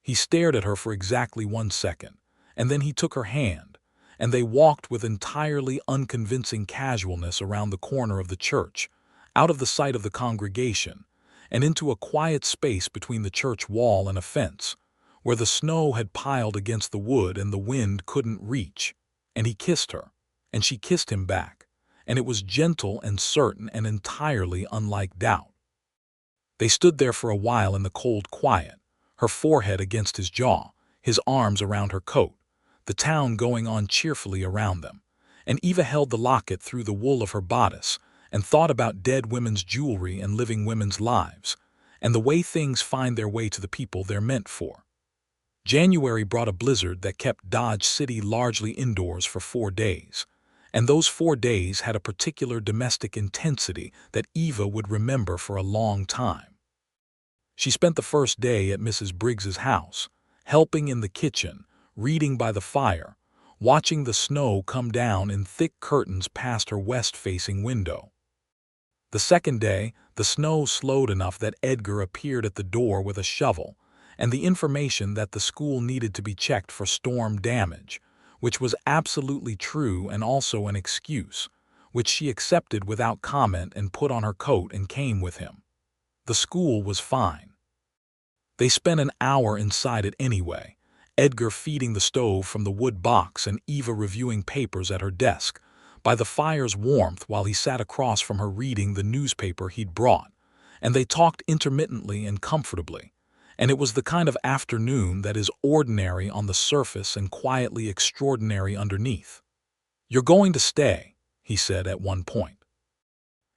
He stared at her for exactly 1 second, and then he took her hand, and they walked with entirely unconvincing casualness around the corner of the church, out of the sight of the congregation, and into a quiet space between the church wall and a fence, where the snow had piled against the wood and the wind couldn't reach. And he kissed her, and she kissed him back, and it was gentle and certain and entirely unlike doubt. They stood there for a while in the cold quiet, her forehead against his jaw, his arms around her coat, the town going on cheerfully around them. And Eva held the locket through the wool of her bodice and thought about dead women's jewelry and living women's lives, and the way things find their way to the people they're meant for. January brought a blizzard that kept Dodge City largely indoors for 4 days, and those 4 days had a particular domestic intensity that Eva would remember for a long time. She spent the first day at Mrs. Briggs's house, helping in the kitchen, reading by the fire, watching the snow come down in thick curtains past her west-facing window. The second day, the snow slowed enough that Edgar appeared at the door with a shovel and the information that the school needed to be checked for storm damage, which was absolutely true and also an excuse, which she accepted without comment and put on her coat and came with him. The school was fine. They spent an hour inside it anyway, Edgar feeding the stove from the wood box and Eva reviewing papers at her desk, by the fire's warmth while he sat across from her reading the newspaper he'd brought, and they talked intermittently and comfortably, and it was the kind of afternoon that is ordinary on the surface and quietly extraordinary underneath. "You're going to stay," he said at one point.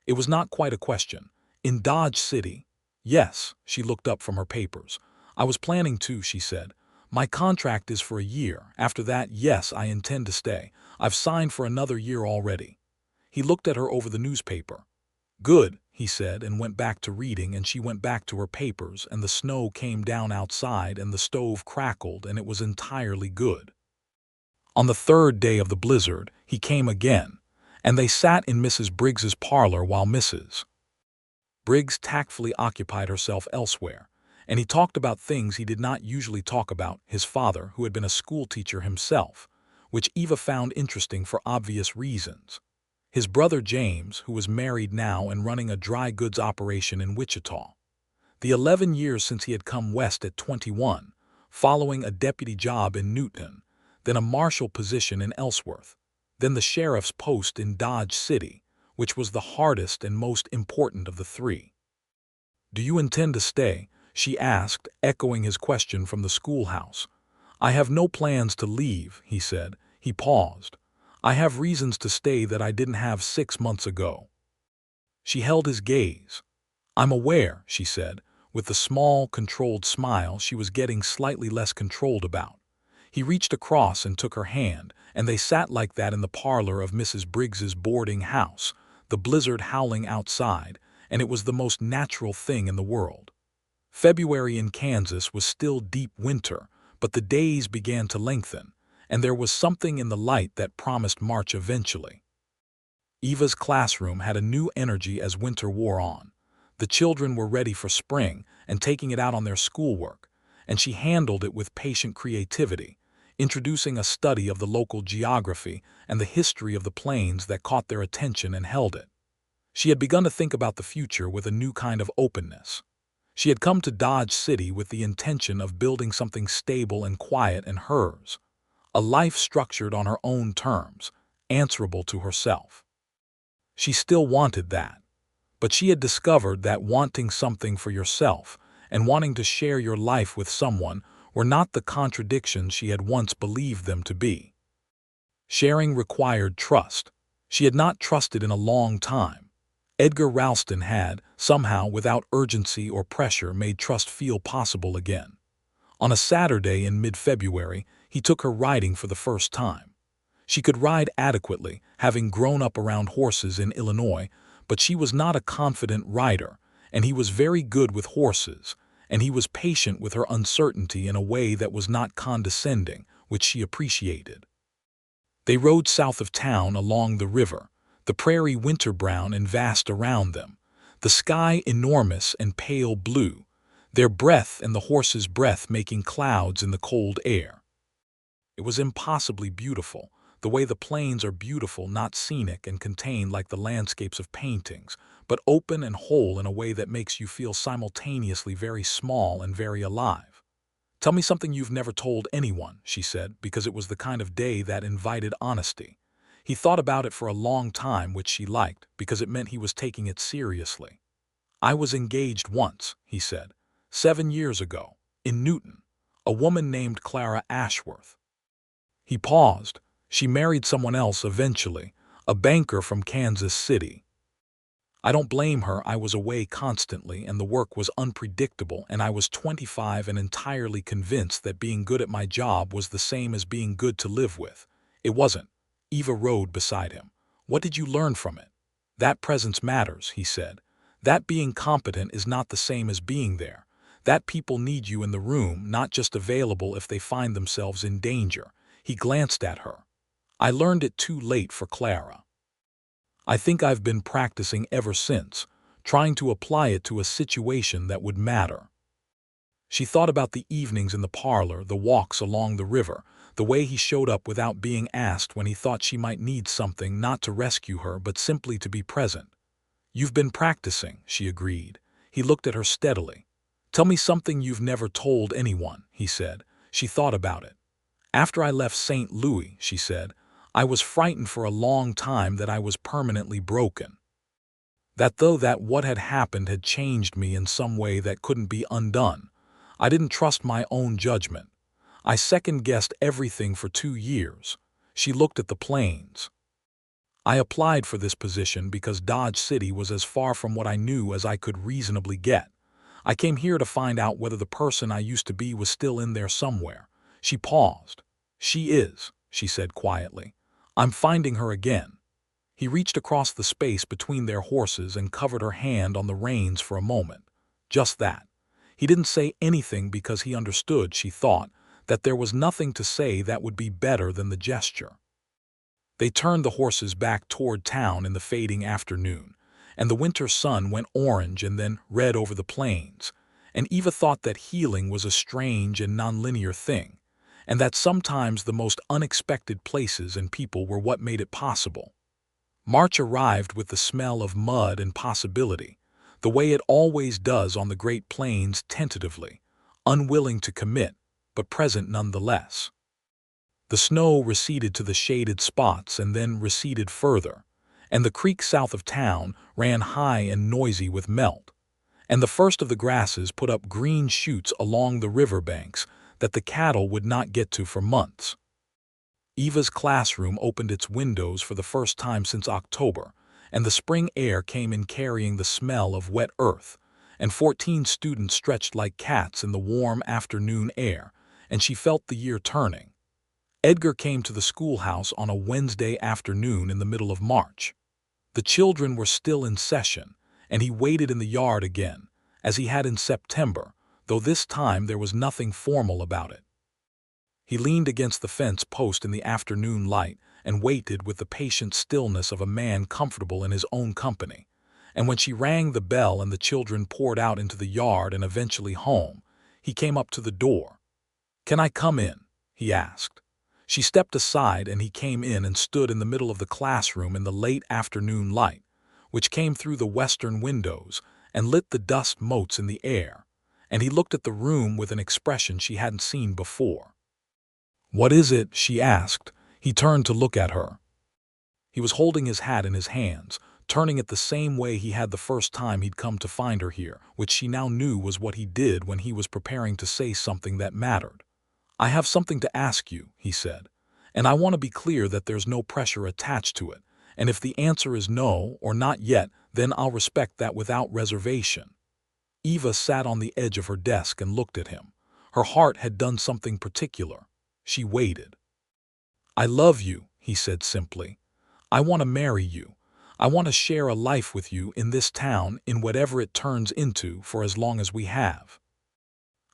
It was not quite a question. "In Dodge City?" "Yes," she looked up from her papers. "I was planning to," she said. "My contract is for a year. After that, yes, I intend to stay. I've signed for another year already." He looked at her over the newspaper. "Good," he said, and went back to reading, and she went back to her papers, and the snow came down outside and the stove crackled, and it was entirely good. On the third day of the blizzard, he came again, and they sat in Mrs. Briggs's parlor while Mrs. Briggs tactfully occupied herself elsewhere, and he talked about things he did not usually talk about, his father, who had been a schoolteacher himself, which Eva found interesting for obvious reasons. His brother James, who was married now and running a dry goods operation in Wichita. The 11 years since he had come west at 21, following a deputy job in Newton, then a marshal position in Ellsworth, then the sheriff's post in Dodge City, which was the hardest and most important of the three. "Do you intend to stay?" she asked, echoing his question from the schoolhouse. "I have no plans to leave," he said. He paused. "I have reasons to stay that I didn't have 6 months ago." She held his gaze. "I'm aware," she said, with the small, controlled smile she was getting slightly less controlled about. He reached across and took her hand, and they sat like that in the parlor of Mrs. Briggs's boarding house, the blizzard howling outside, and it was the most natural thing in the world. February in Kansas was still deep winter, but the days began to lengthen, and there was something in the light that promised March eventually. Eva's classroom had a new energy as winter wore on. The children were ready for spring and taking it out on their schoolwork, and she handled it with patient creativity, introducing a study of the local geography and the history of the plains that caught their attention and held it. She had begun to think about the future with a new kind of openness. She had come to Dodge City with the intention of building something stable and quiet and hers, a life structured on her own terms, answerable to herself. She still wanted that, but she had discovered that wanting something for yourself and wanting to share your life with someone were not the contradictions she had once believed them to be. Sharing required trust. She had not trusted in a long time. Edgar Ralston had, somehow without urgency or pressure, made trust feel possible again. On a Saturday in mid-February, he took her riding for the first time. She could ride adequately, having grown up around horses in Illinois, but she was not a confident rider, and he was very good with horses, and he was patient with her uncertainty in a way that was not condescending, which she appreciated. They rode south of town along the river, the prairie winter-brown and vast around them, the sky enormous and pale blue, their breath and the horse's breath making clouds in the cold air. It was impossibly beautiful, the way the plains are beautiful, not scenic and contained like the landscapes of paintings, but open and whole in a way that makes you feel simultaneously very small and very alive. "Tell me something you've never told anyone," she said, because it was the kind of day that invited honesty. He thought about it for a long time, which she liked, because it meant he was taking it seriously. "I was engaged once," he said, "7 years ago, in Newton, a woman named Clara Ashworth." He paused. "She married someone else eventually, a banker from Kansas City. I don't blame her. I was away constantly and the work was unpredictable, and I was 25 and entirely convinced that being good at my job was the same as being good to live with. It wasn't." Eva rode beside him. "What did you learn from it?" "That presence matters," he said. "That being competent is not the same as being there. That people need you in the room, not just available if they find themselves in danger." He glanced at her. "I learned it too late for Clara. I think I've been practicing ever since, trying to apply it to a situation that would matter." She thought about the evenings in the parlor, the walks along the river, the way he showed up without being asked when he thought she might need something, not to rescue her but simply to be present. "You've been practicing," she agreed. He looked at her steadily. "Tell me something you've never told anyone," he said. She thought about it. "After I left St. Louis," she said, "I was frightened for a long time that I was permanently broken. That what had happened had changed me in some way that couldn't be undone. I didn't trust my own judgment. I second-guessed everything for 2 years." She looked at the plains. "I applied for this position because Dodge City was as far from what I knew as I could reasonably get. I came here to find out whether the person I used to be was still in there somewhere." She paused. "She is," she said quietly. "I'm finding her again." He reached across the space between their horses and covered her hand on the reins for a moment. Just that. He didn't say anything because he understood, she thought, that there was nothing to say that would be better than the gesture. They turned the horses back toward town in the fading afternoon, and the winter sun went orange and then red over the plains, and Eva thought that healing was a strange and nonlinear thing, and that sometimes the most unexpected places and people were what made it possible. March arrived with the smell of mud and possibility, the way it always does on the Great Plains, tentatively, unwilling to commit, but present nonetheless. The snow receded to the shaded spots and then receded further, and the creek south of town ran high and noisy with melt, and the first of the grasses put up green shoots along the river banks that the cattle would not get to for months. Eva's classroom opened its windows for the first time since October, and the spring air came in carrying the smell of wet earth, and 14 students stretched like cats in the warm afternoon air, and she felt the year turning. Edgar came to the schoolhouse on a Wednesday afternoon in the middle of March. The children were still in session, and he waited in the yard again, as he had in September, though this time there was nothing formal about it. He leaned against the fence post in the afternoon light and waited with the patient stillness of a man comfortable in his own company. And when she rang the bell and the children poured out into the yard and eventually home, he came up to the door. "Can I come in?" he asked. She stepped aside and he came in and stood in the middle of the classroom in the late afternoon light, which came through the western windows and lit the dust motes in the air, and he looked at the room with an expression she hadn't seen before. "What is it?" she asked. He turned to look at her. He was holding his hat in his hands, turning it the same way he had the first time he'd come to find her here, which she now knew was what he did when he was preparing to say something that mattered. "I have something to ask you," he said, "and I want to be clear that there's no pressure attached to it, and if the answer is no or not yet, then I'll respect that without reservation." Eva sat on the edge of her desk and looked at him. Her heart had done something particular. She waited. "I love you," he said simply. "I want to marry you. I want to share a life with you in this town, in whatever it turns into, for as long as we have.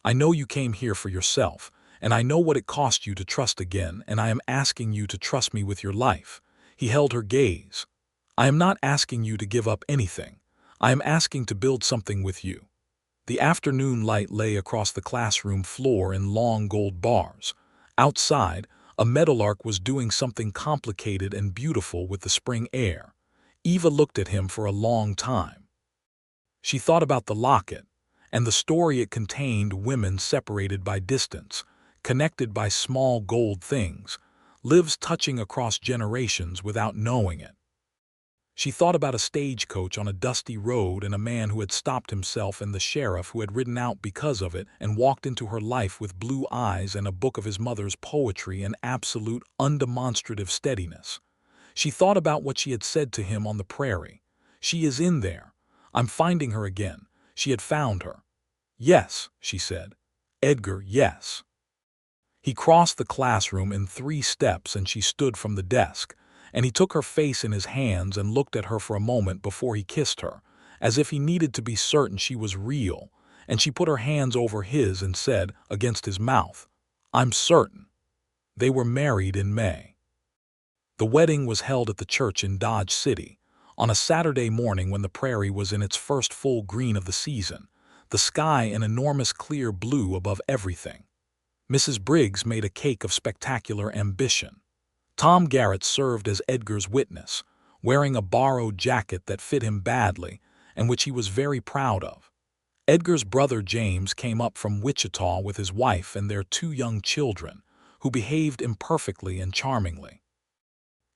I know you came here for yourself, and I know what it cost you to trust again, and I am asking you to trust me with your life." He held her gaze. "I am not asking you to give up anything. I am asking to build something with you." The afternoon light lay across the classroom floor in long gold bars. Outside, a meadowlark was doing something complicated and beautiful with the spring air. Eva looked at him for a long time. She thought about the locket, and the story it contained: women separated by distance, connected by small gold things, lives touching across generations without knowing it. She thought about a stagecoach on a dusty road and a man who had stopped himself and the sheriff who had ridden out because of it and walked into her life with blue eyes and a book of his mother's poetry and absolute, undemonstrative steadiness. She thought about what she had said to him on the prairie. "She is in there. I'm finding her again. She had found her." "Yes," she said. "Edgar, yes." He crossed the classroom in 3 steps and she stood from the desk, and he took her face in his hands and looked at her for a moment before he kissed her, as if he needed to be certain she was real, and she put her hands over his and said, against his mouth, "I'm certain." They were married in May. The wedding was held at the church in Dodge City, on a Saturday morning when the prairie was in its first full green of the season, the sky an enormous clear blue above everything. Mrs. Briggs made a cake of spectacular ambition. Tom Garrett served as Edgar's witness, wearing a borrowed jacket that fit him badly and which he was very proud of. Edgar's brother James came up from Wichita with his wife and their 2 young children, who behaved imperfectly and charmingly.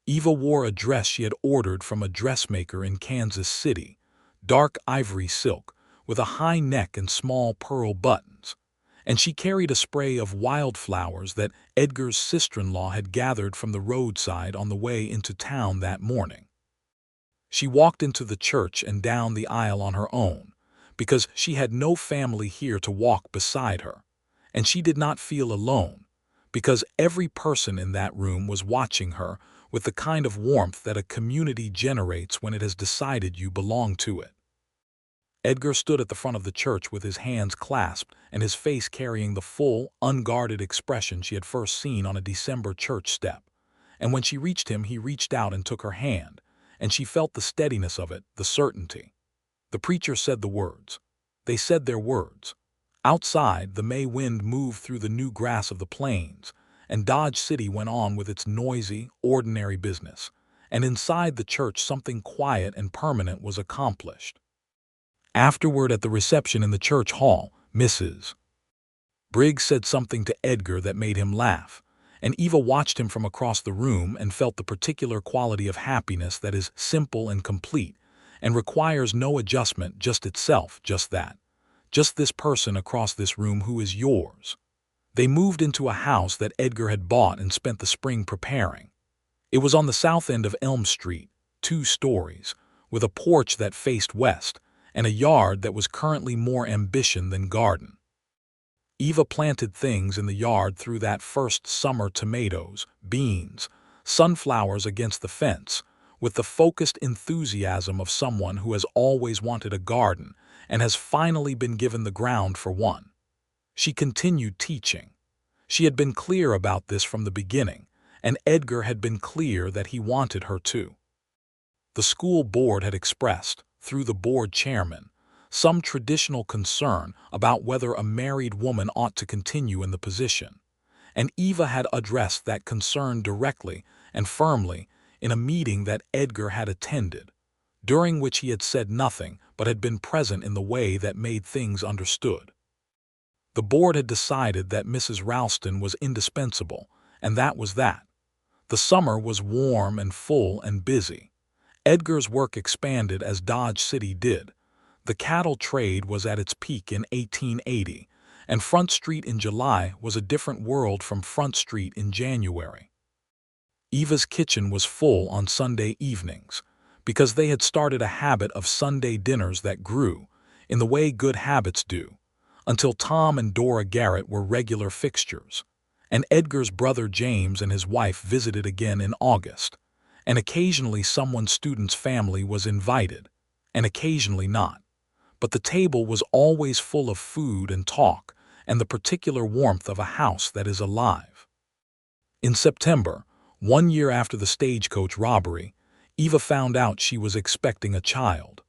Eva wore a dress she had ordered from a dressmaker in Kansas City, dark ivory silk, with a high neck and small pearl buttons, and she carried a spray of wildflowers that Edgar's sister-in-law had gathered from the roadside on the way into town that morning. She walked into the church and down the aisle on her own, because she had no family here to walk beside her, and she did not feel alone, because every person in that room was watching her with the kind of warmth that a community generates when it has decided you belong to it. Edgar stood at the front of the church with his hands clasped and his face carrying the full, unguarded expression she had first seen on a December church step, and when she reached him he reached out and took her hand, and she felt the steadiness of it, the certainty. The preacher said the words. They said their words. Outside, the May wind moved through the new grass of the plains, and Dodge City went on with its noisy, ordinary business, and inside the church something quiet and permanent was accomplished. Afterward, at the reception in the church hall, Mrs. Briggs said something to Edgar that made him laugh, and Eva watched him from across the room and felt the particular quality of happiness that is simple and complete, and requires no adjustment, just itself, just that. Just this person across this room who is yours. They moved into a house that Edgar had bought and spent the spring preparing. It was on the south end of Elm Street, 2 stories, with a porch that faced west, and a yard that was currently more ambition than garden. Eva planted things in the yard through that first summer: tomatoes, beans, sunflowers against the fence, with the focused enthusiasm of someone who has always wanted a garden and has finally been given the ground for one. She continued teaching. She had been clear about this from the beginning, and Edgar had been clear that he wanted her to. The school board had expressed, through the board chairman, some traditional concern about whether a married woman ought to continue in the position, and Eva had addressed that concern directly and firmly in a meeting that Edgar had attended, during which he had said nothing but had been present in the way that made things understood. The board had decided that Mrs. Ralston was indispensable, and that was that. The summer was warm and full and busy. Edgar's work expanded as Dodge City did. The cattle trade was at its peak in 1880, and Front Street in July was a different world from Front Street in January. Eva's kitchen was full on Sunday evenings, because they had started a habit of Sunday dinners that grew, in the way good habits do, until Tom and Dora Garrett were regular fixtures, and Edgar's brother James and his wife visited again in August, and occasionally someone's student's family was invited, and occasionally not. But the table was always full of food and talk and the particular warmth of a house that is alive. In September, 1 year after the stagecoach robbery, Eva found out she was expecting a child.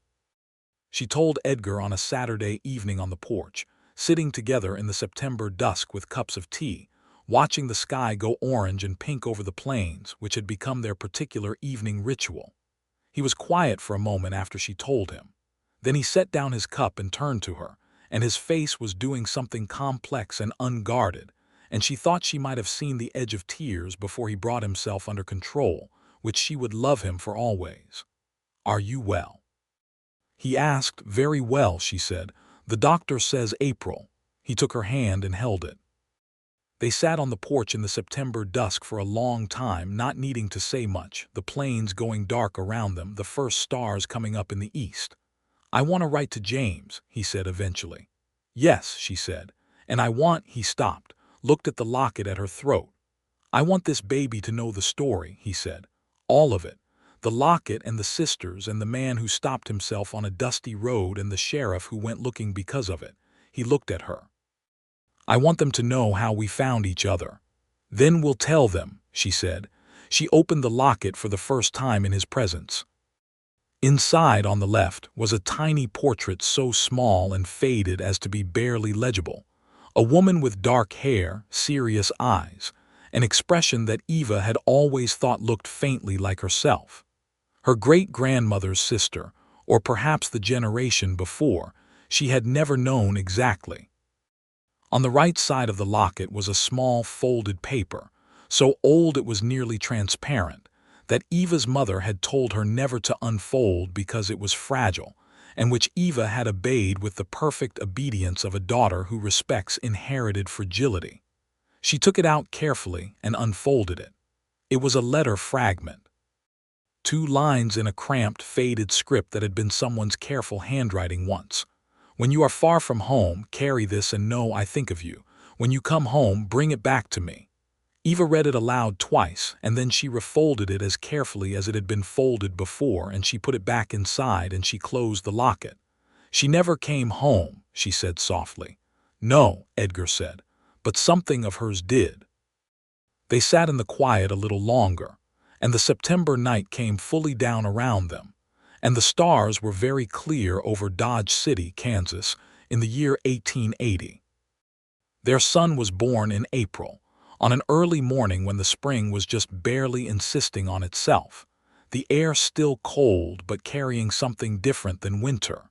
She told Edgar on a Saturday evening on the porch, sitting together in the September dusk with cups of tea, watching the sky go orange and pink over the plains, which had become their particular evening ritual. He was quiet for a moment after she told him. Then he set down his cup and turned to her, and his face was doing something complex and unguarded, and she thought she might have seen the edge of tears before he brought himself under control, which she would love him for always. "Are you well?" He asked. "Very well," she said. "The doctor says April." He took her hand and held it. They sat on the porch in the September dusk for a long time, not needing to say much, the plains going dark around them, the first stars coming up in the east. "I want to write to James," he said eventually. "Yes," she said. "And I want—" He stopped, looked at the locket at her throat. "I want this baby to know the story," he said. "All of it. The locket and the sisters and the man who stopped himself on a dusty road and the sheriff who went looking because of it." He looked at her. "I want them to know how we found each other. Then we'll tell them," she said. She opened the locket for the first time in his presence. Inside, on the left, was a tiny portrait so small and faded as to be barely legible. A woman with dark hair, serious eyes, an expression that Eva had always thought looked faintly like herself. Her great-grandmother's sister, or perhaps the generation before, she had never known exactly. On the right side of the locket was a small folded paper, so old it was nearly transparent, that Eva's mother had told her never to unfold because it was fragile, and which Eva had obeyed with the perfect obedience of a daughter who respects inherited fragility. She took it out carefully and unfolded it. It was a letter fragment. 2 lines in a cramped, faded script that had been someone's careful handwriting once. "When you are far from home, carry this and know I think of you. When you come home, bring it back to me." Eva read it aloud twice, and then she refolded it as carefully as it had been folded before, and she put it back inside and she closed the locket. "She never came home," she said softly. "No," Edgar said, "but something of hers did." They sat in the quiet a little longer, and the September night came fully down around them, and the stars were very clear over Dodge City, Kansas, in the year 1880. Their son was born in April, on an early morning when the spring was just barely insisting on itself, the air still cold but carrying something different than winter.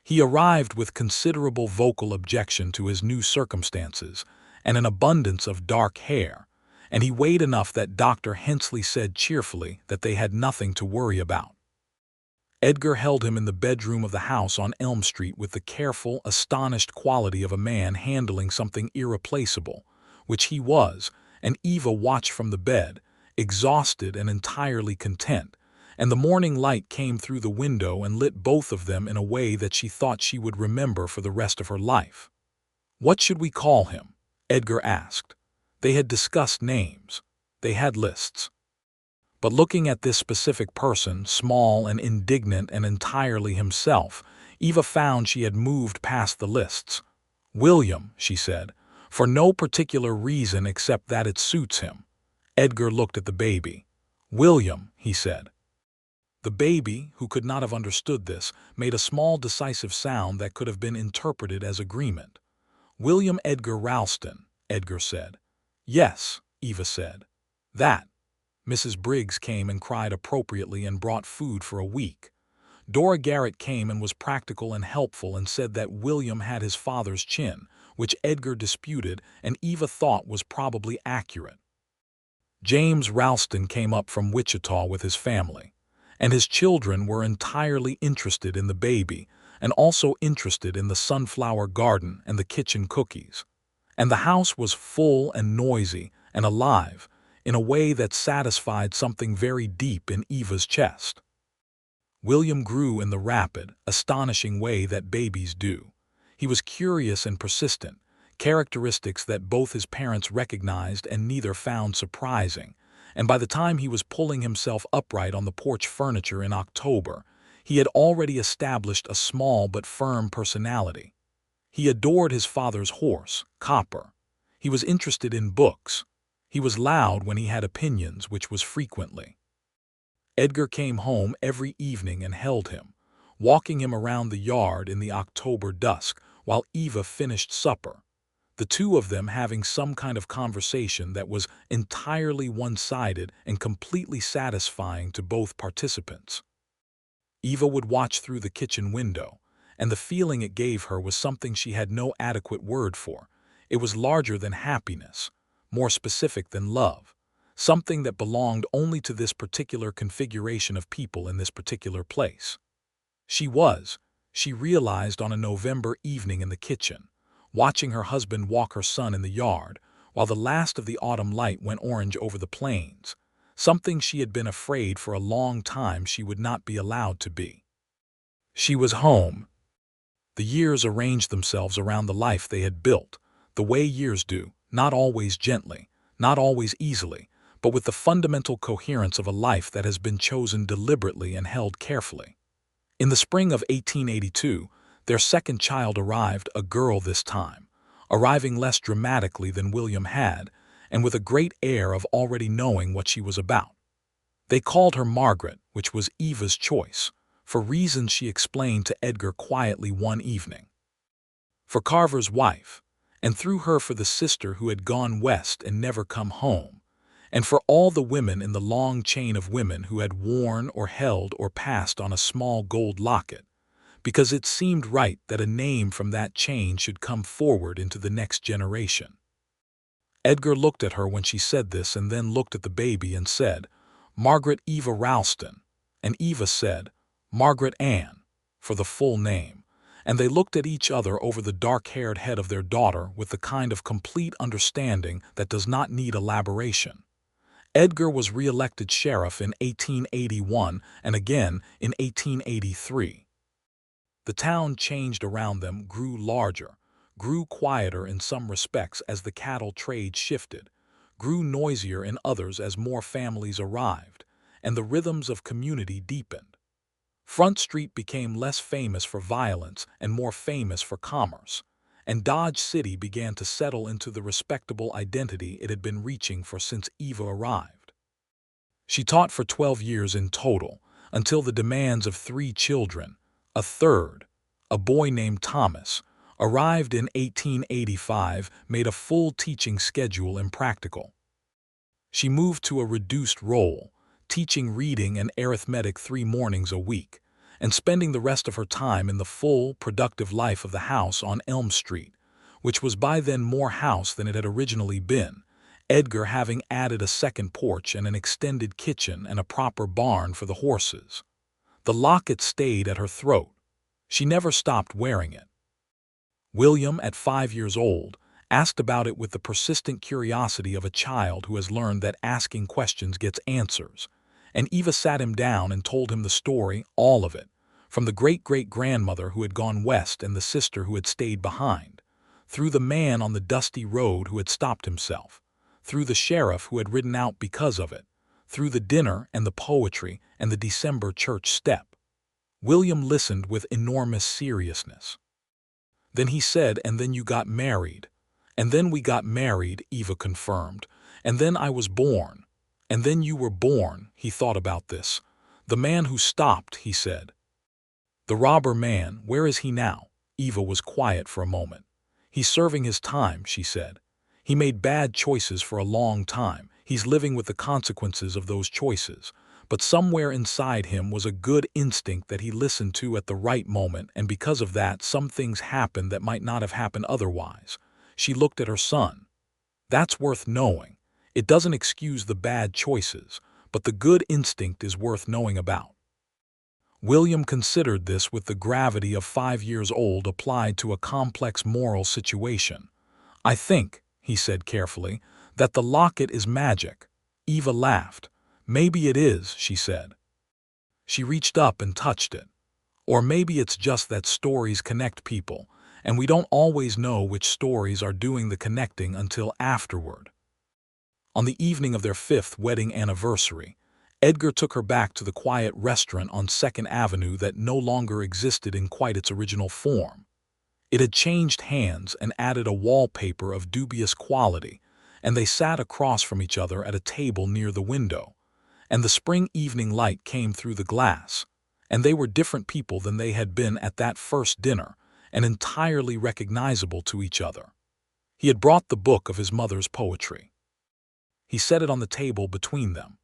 He arrived with considerable vocal objection to his new circumstances and an abundance of dark hair, and he weighed enough that Dr. Hensley said cheerfully that they had nothing to worry about. Edgar held him in the bedroom of the house on Elm Street with the careful, astonished quality of a man handling something irreplaceable, which he was, and Eva watched from the bed, exhausted and entirely content, and the morning light came through the window and lit both of them in a way that she thought she would remember for the rest of her life. "What should we call him?" Edgar asked. They had discussed names. They had lists. But looking at this specific person, small and indignant and entirely himself, Eva found she had moved past the lists. "William," she said, "for no particular reason except that it suits him." Edgar looked at the baby. "William," he said. The baby, who could not have understood this, made a small decisive sound that could have been interpreted as agreement. "William Edgar Ralston," Edgar said. "Yes," Eva said. "That." Mrs. Briggs came and cried appropriately and brought food for a week. Dora Garrett came and was practical and helpful and said that William had his father's chin, which Edgar disputed and Eva thought was probably accurate. James Ralston came up from Wichita with his family, and his children were entirely interested in the baby and also interested in the sunflower garden and the kitchen cookies. And the house was full and noisy and alive, in a way that satisfied something very deep in Eva's chest. William grew in the rapid, astonishing way that babies do. He was curious and persistent, characteristics that both his parents recognized and neither found surprising, and by the time he was pulling himself upright on the porch furniture in October, he had already established a small but firm personality. He adored his father's horse, Copper. He was interested in books. He was loud when he had opinions, which was frequently. Edgar came home every evening and held him, walking him around the yard in the October dusk while Eva finished supper, the two of them having some kind of conversation that was entirely one-sided and completely satisfying to both participants. Eva would watch through the kitchen window, and the feeling it gave her was something she had no adequate word for. It was larger than happiness, more specific than love. something that belonged only to this particular configuration of people in this particular place. She realized on a November evening in the kitchen, watching her husband walk her son in the yard, while the last of the autumn light went orange over the plains, something she had been afraid for a long time she would not be allowed to be. She was home. The years arranged themselves around the life they had built, the way years do, not always gently, not always easily, but with the fundamental coherence of a life that has been chosen deliberately and held carefully. In the spring of 1882, their second child arrived, a girl this time, arriving less dramatically than William had, and with a great air of already knowing what she was about. They called her Margaret, which was Eva's choice, for reasons she explained to Edgar quietly one evening. For Carver's wife, and through her for the sister who had gone west and never come home, and for all the women in the long chain of women who had worn or held or passed on a small gold locket, because it seemed right that a name from that chain should come forward into the next generation. Edgar looked at her when she said this and then looked at the baby and said, "Margaret Eva Ralston," and Eva said, "Margaret Ann," for the full name, and they looked at each other over the dark-haired head of their daughter with the kind of complete understanding that does not need elaboration. Edgar was re-elected sheriff in 1881 and again in 1883. The town changed around them, grew larger, grew quieter in some respects as the cattle trade shifted, grew noisier in others as more families arrived, and the rhythms of community deepened. Front Street became less famous for violence and more famous for commerce, and Dodge City began to settle into the respectable identity it had been reaching for since Eva arrived. She taught for 12 years in total, until the demands of 3 children, a third, a boy named Thomas, arrived in 1885, made a full teaching schedule impractical. She moved to a reduced role, teaching reading and arithmetic 3 mornings a week, and spending the rest of her time in the full, productive life of the house on Elm Street, which was by then more house than it had originally been, Edgar having added a second porch and an extended kitchen and a proper barn for the horses. The locket stayed at her throat. She never stopped wearing it. William, at 5 years old, asked about it with the persistent curiosity of a child who has learned that asking questions gets answers, and Eva sat him down and told him the story, all of it, from the great-great-grandmother who had gone west and the sister who had stayed behind, through the man on the dusty road who had stopped himself, through the sheriff who had ridden out because of it, through the dinner and the poetry and the December church step. William listened with enormous seriousness. Then he said, "And then you got married." "And then we got married," Eva confirmed. "And then I was born." "And then you were born." He thought about this. "The man who stopped," he said. "The robber man, where is he now?" Eva was quiet for a moment. "He's serving his time," she said. "He made bad choices for a long time. He's living with the consequences of those choices. But somewhere inside him was a good instinct that he listened to at the right moment, and because of that some things happened that might not have happened otherwise." She looked at her son. "That's worth knowing. It doesn't excuse the bad choices, but the good instinct is worth knowing about." William considered this with the gravity of 5 years old applied to a complex moral situation. "I think," he said carefully, "that the locket is magic." Eva laughed. "Maybe it is," she said. She reached up and touched it. "Or maybe it's just that stories connect people, and we don't always know which stories are doing the connecting until afterward." On the evening of their 5th wedding anniversary, Edgar took her back to the quiet restaurant on 2nd Avenue that no longer existed in quite its original form. It had changed hands and added a wallpaper of dubious quality, and they sat across from each other at a table near the window, and the spring evening light came through the glass, and they were different people than they had been at that first dinner, and entirely recognizable to each other. He had brought the book of his mother's poetry. He set it on the table between them.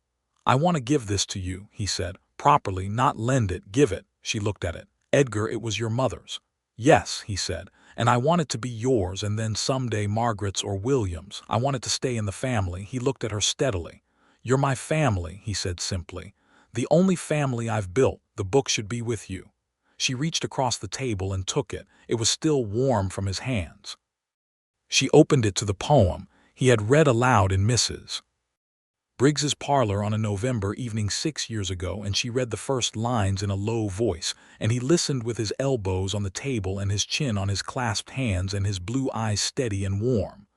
"I want to give this to you," he said. "Properly, not lend it, give it." She looked at it. "Edgar, it was your mother's." "Yes," he said, "and I want it to be yours and then someday Margaret's or William's. I want it to stay in the family." He looked at her steadily. "You're my family," he said simply. "The only family I've built. The book should be with you." She reached across the table and took it. It was still warm from his hands. She opened it to the poem he had read aloud in Mrs. Briggs's parlor on a November evening 6 years ago, and she read the first lines in a low voice, and he listened with his elbows on the table and his chin on his clasped hands and his blue eyes steady and warm.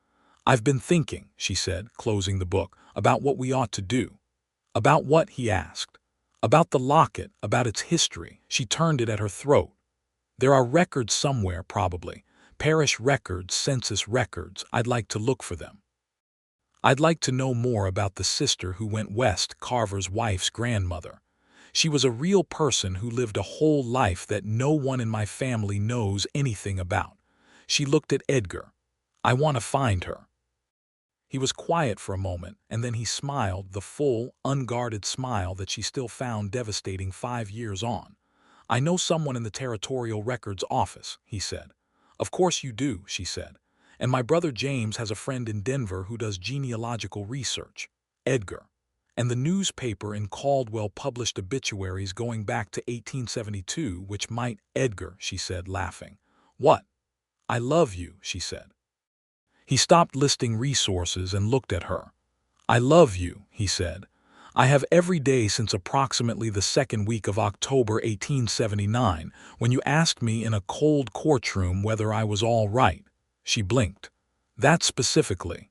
"I've been thinking," she said, closing the book, "about what we ought to do." "About what?" he asked. "About the locket, about its history." She turned it at her throat. "There are records somewhere, probably. Parish records, census records. I'd like to look for them. I'd like to know more about the sister who went west, Carver's wife's grandmother. She was a real person who lived a whole life that no one in my family knows anything about." She looked at Edgar. "I want to find her." He was quiet for a moment, and then he smiled, the full, unguarded smile that she still found devastating 5 years on. "I know someone in the Territorial Records office," he said. "Of course you do," she said. "And my brother James has a friend in Denver who does genealogical research." Edgar. "And the newspaper in Caldwell published obituaries going back to 1872, which might—" "Edgar," she said, laughing. "What?" "I love you," she said. He stopped listing resources and looked at her. "I love you," he said. "I have every day since approximately the second week of October 1879, when you asked me in a cold courtroom whether I was all right." She blinked. That specifically."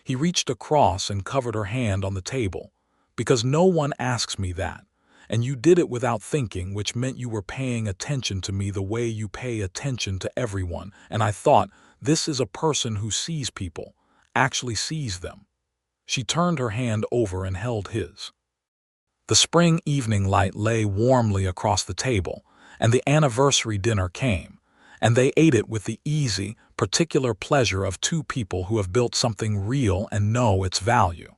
He reached across and covered her hand on the table. "Because no one asks me that. And you did it without thinking, which meant you were paying attention to me the way you pay attention to everyone. And I thought, this is a person who sees people, actually sees them." She turned her hand over and held his. The spring evening light lay warmly across the table, and the anniversary dinner came, and they ate it with the easy, particular pleasure of two people who have built something real and know its value.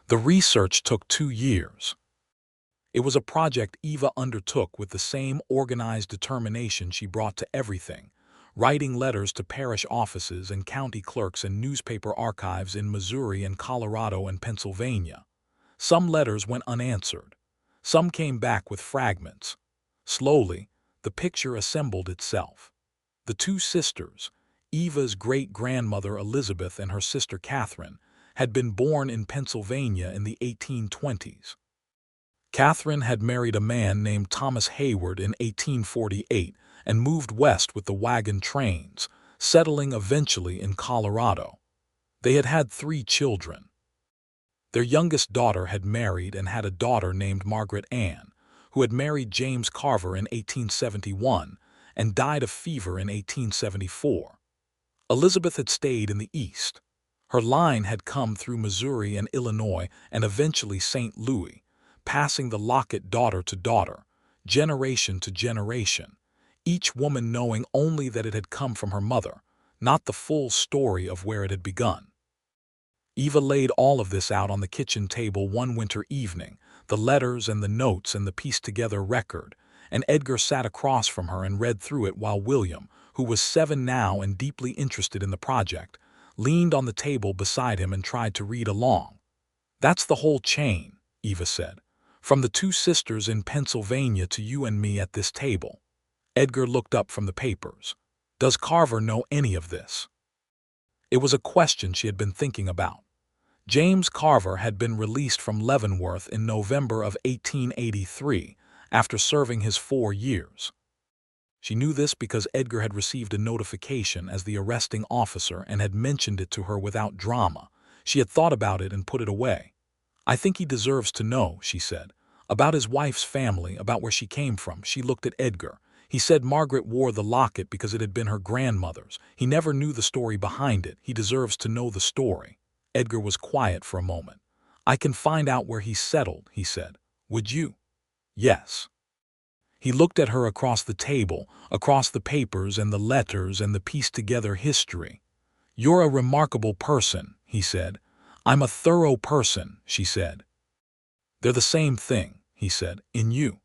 The research took 2 years. It was a project Eva undertook with the same organized determination she brought to everything, writing letters to parish offices and county clerks and newspaper archives in Missouri and Colorado and Pennsylvania. Some letters went unanswered. Some came back with fragments. Slowly, the picture assembled itself. The two sisters, Eva's great-grandmother Elizabeth and her sister Catherine, had been born in Pennsylvania in the 1820s. Catherine had married a man named Thomas Hayward in 1848 and moved west with the wagon trains, settling eventually in Colorado. They had had 3 children. Their youngest daughter had married and had a daughter named Margaret Ann, who had married James Carver in 1871 and died of fever in 1874. Elizabeth had stayed in the East. Her line had come through Missouri and Illinois and eventually St. Louis, passing the Locket daughter to daughter, generation to generation, each woman knowing only that it had come from her mother, not the full story of where it had begun. Eva laid all of this out on the kitchen table one winter evening, the letters and the notes and the pieced-together record, and Edgar sat across from her and read through it while William, who was 7 now and deeply interested in the project, leaned on the table beside him and tried to read along. "That's the whole chain," Eva said. "From the 2 sisters in Pennsylvania to you and me at this table." Edgar looked up from the papers. "Does Carver know any of this?" It was a question she had been thinking about. James Carver had been released from Leavenworth in November of 1883 after serving his 4 years. She knew this because Edgar had received a notification as the arresting officer and had mentioned it to her without drama. She had thought about it and put it away. "I think he deserves to know," she said. "About his wife's family, about where she came from." She looked at Edgar. "He said Margaret wore the locket because it had been her grandmother's. He never knew the story behind it. He deserves to know the story." Edgar was quiet for a moment. "I can find out where he's settled," he said. "Would you?" "Yes." He looked at her across the table, across the papers and the letters and the pieced-together history. "You're a remarkable person," he said. "I'm a thorough person," she said. "They're the same thing," he said, "in you."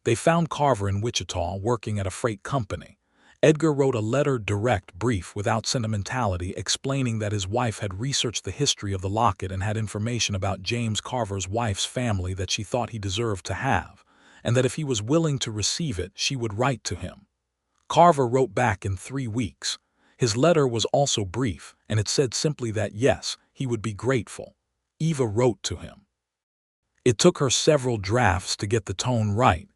They found Carver in Wichita working at a freight company. Edgar wrote a letter direct, brief, without sentimentality, explaining that his wife had researched the history of the locket and had information about James Carver's wife's family that she thought he deserved to have, and that if he was willing to receive it, she would write to him. Carver wrote back in 3 weeks. His letter was also brief, and it said simply that yes, he would be grateful. Eva wrote to him. It took her several drafts to get the tone right.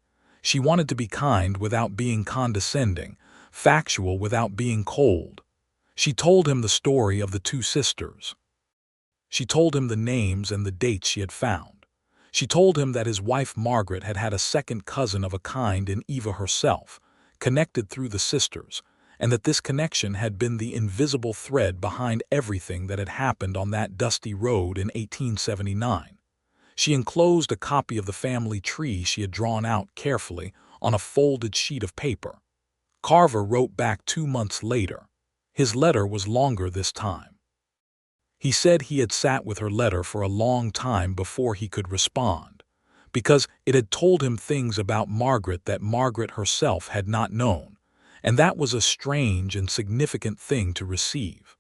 She wanted to be kind without being condescending, factual without being cold. She told him the story of the 2 sisters. She told him the names and the dates she had found. She told him that his wife Margaret had had a second cousin of a kind in Eva herself, connected through the sisters, and that this connection had been the invisible thread behind everything that had happened on that dusty road in 1879. She enclosed a copy of the family tree she had drawn out carefully on a folded sheet of paper. Carver wrote back 2 months later. His letter was longer this time. He said he had sat with her letter for a long time before he could respond, because it had told him things about Margaret that Margaret herself had not known, and that was a strange and significant thing to receive.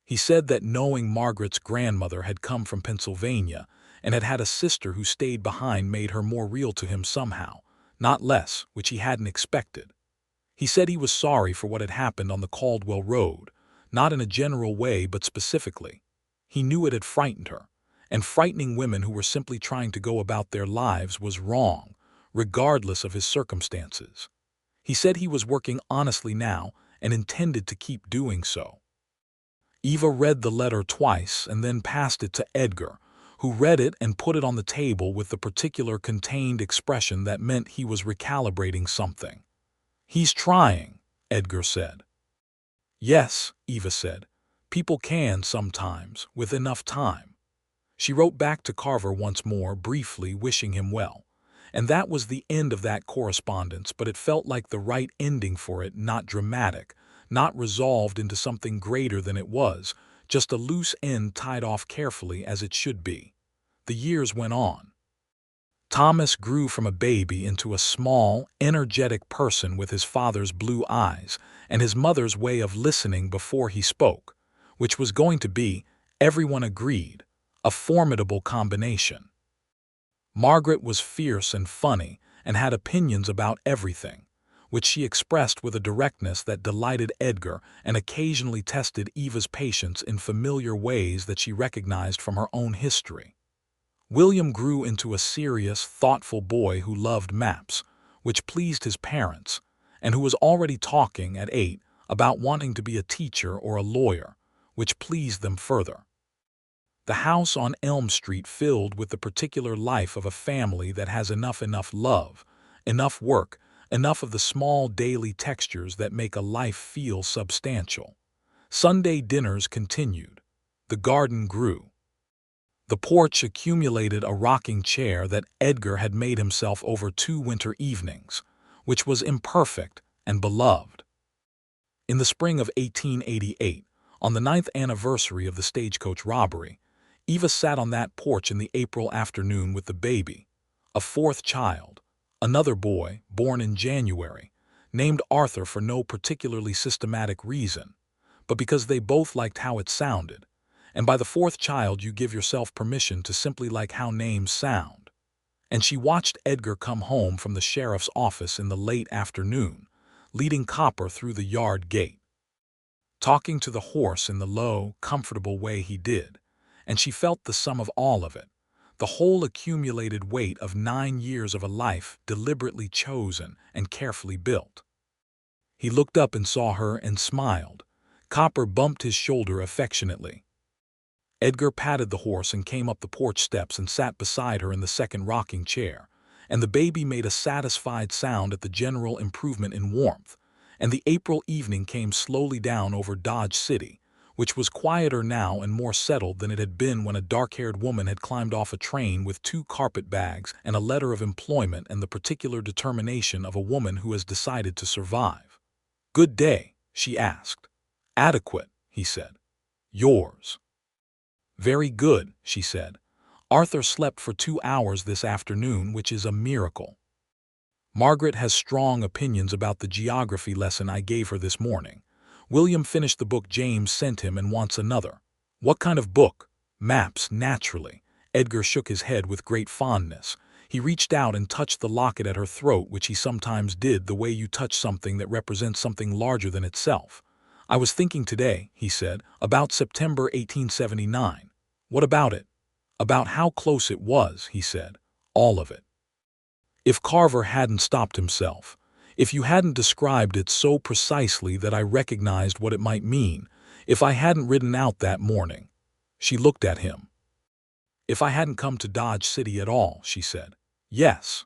He said that knowing Margaret's grandmother had come from Pennsylvania and had had a sister who stayed behind made her more real to him somehow, not less, which he hadn't expected. He said he was sorry for what had happened on the Caldwell Road, not in a general way but specifically. He knew it had frightened her, and frightening women who were simply trying to go about their lives was wrong, regardless of his circumstances. He said he was working honestly now and intended to keep doing so. Eva read the letter twice and then passed it to Edgar, who read it and put it on the table with the particular contained expression that meant he was recalibrating something. "He's trying," Edgar said. "Yes," Eva said. "People can sometimes, with enough time." She wrote back to Carver once more, briefly wishing him well. And that was the end of that correspondence, but it felt like the right ending for it, not dramatic, not resolved into something greater than it was, just a loose end tied off carefully as it should be. The years went on. Thomas grew from a baby into a small, energetic person with his father's blue eyes and his mother's way of listening before he spoke, which was going to be, everyone agreed, a formidable combination. Margaret was fierce and funny and had opinions about everything, which she expressed with a directness that delighted Edgar and occasionally tested Eva's patience in familiar ways that she recognized from her own history. William grew into a serious, thoughtful boy who loved maps, which pleased his parents, and who was already talking at 8 about wanting to be a teacher or a lawyer, which pleased them further. The house on Elm Street filled with the particular life of a family that has enough love, enough work, enough of the small daily textures that make a life feel substantial. Sunday dinners continued. The garden grew. The porch accumulated a rocking chair that Edgar had made himself over 2 winter evenings, which was imperfect and beloved. In the spring of 1888, on the 9th anniversary of the stagecoach robbery, Eva sat on that porch in the April afternoon with the baby, a 4th child, another boy born in January, named Arthur for no particularly systematic reason, but because they both liked how it sounded. And by the 4th child you give yourself permission to simply like how names sound. And she watched Edgar come home from the sheriff's office in the late afternoon, leading Copper through the yard gate, talking to the horse in the low, comfortable way he did, and she felt the sum of all of it, the whole accumulated weight of 9 years of a life deliberately chosen and carefully built. He looked up and saw her and smiled. Copper bumped his shoulder affectionately. Edgar patted the horse and came up the porch steps and sat beside her in the second rocking chair, and the baby made a satisfied sound at the general improvement in warmth, and the April evening came slowly down over Dodge City, which was quieter now and more settled than it had been when a dark-haired woman had climbed off a train with 2 carpet bags and a letter of employment and the particular determination of a woman who has decided to survive. "Good day," she asked. "Adequate," he said. "Yours." "Very good," she said. "Arthur slept for 2 hours this afternoon, which is a miracle." Margaret has strong opinions about the geography lesson I gave her this morning. William finished the book James sent him and wants another. What kind of book? Maps, naturally. Edgar shook his head with great fondness. He reached out and touched the locket at her throat, which he sometimes did the way you touch something that represents something larger than itself. I was thinking today, he said, about September 1879. What about it? About how close it was, he said. All of it. If Carver hadn't stopped himself, if you hadn't described it so precisely that I recognized what it might mean, if I hadn't ridden out that morning. She looked at him. If I hadn't come to Dodge City at all, she said. Yes.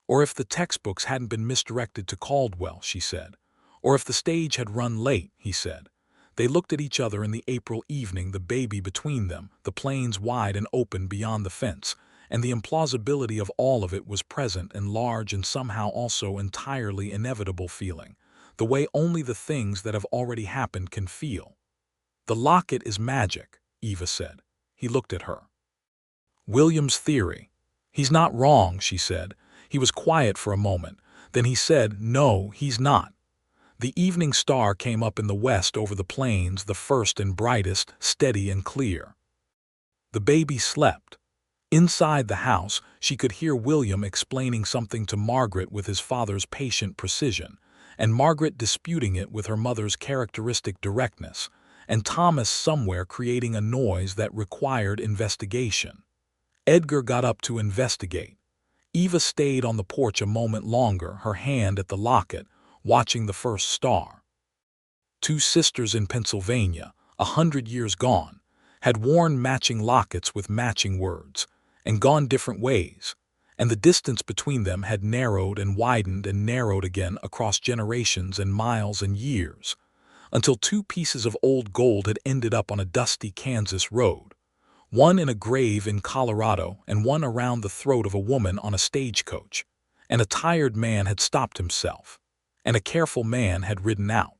Or if the textbooks hadn't been misdirected to Caldwell, she said. Or if the stage had run late, he said. They looked at each other in the April evening, the baby between them, the plains wide and open beyond the fence, and the implausibility of all of it was present and large and somehow also entirely inevitable feeling, the way only the things that have already happened can feel. The locket is magic, Eva said. He looked at her. William's theory. He's not wrong, she said. He was quiet for a moment. Then he said, no, he's not. The evening star came up in the west over the plains, the first and brightest, steady and clear. The baby slept. Inside the house, she could hear William explaining something to Margaret with his father's patient precision, and Margaret disputing it with her mother's characteristic directness, and Thomas somewhere creating a noise that required investigation. Edgar got up to investigate. Eva stayed on the porch a moment longer, her hand at the locket, watching the first star. Two sisters in Pennsylvania, 100 years gone, had worn matching lockets with matching words, and gone different ways, and the distance between them had narrowed and narrowed again across generations and miles and years, until two pieces of old gold had ended up on a dusty Kansas road, one in a grave in Colorado and one around the throat of a woman on a stagecoach, and a tired man had stopped himself, and a careful man had ridden out.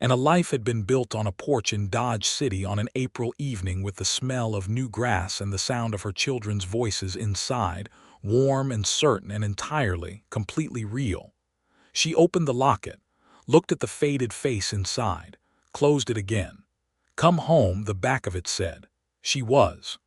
And a life had been built on a porch in Dodge City on an April evening with the smell of new grass and the sound of her children's voices inside, warm and certain and entirely, completely real. She opened the locket, looked at the faded face inside, closed it again. Come home, the back of it said. She was.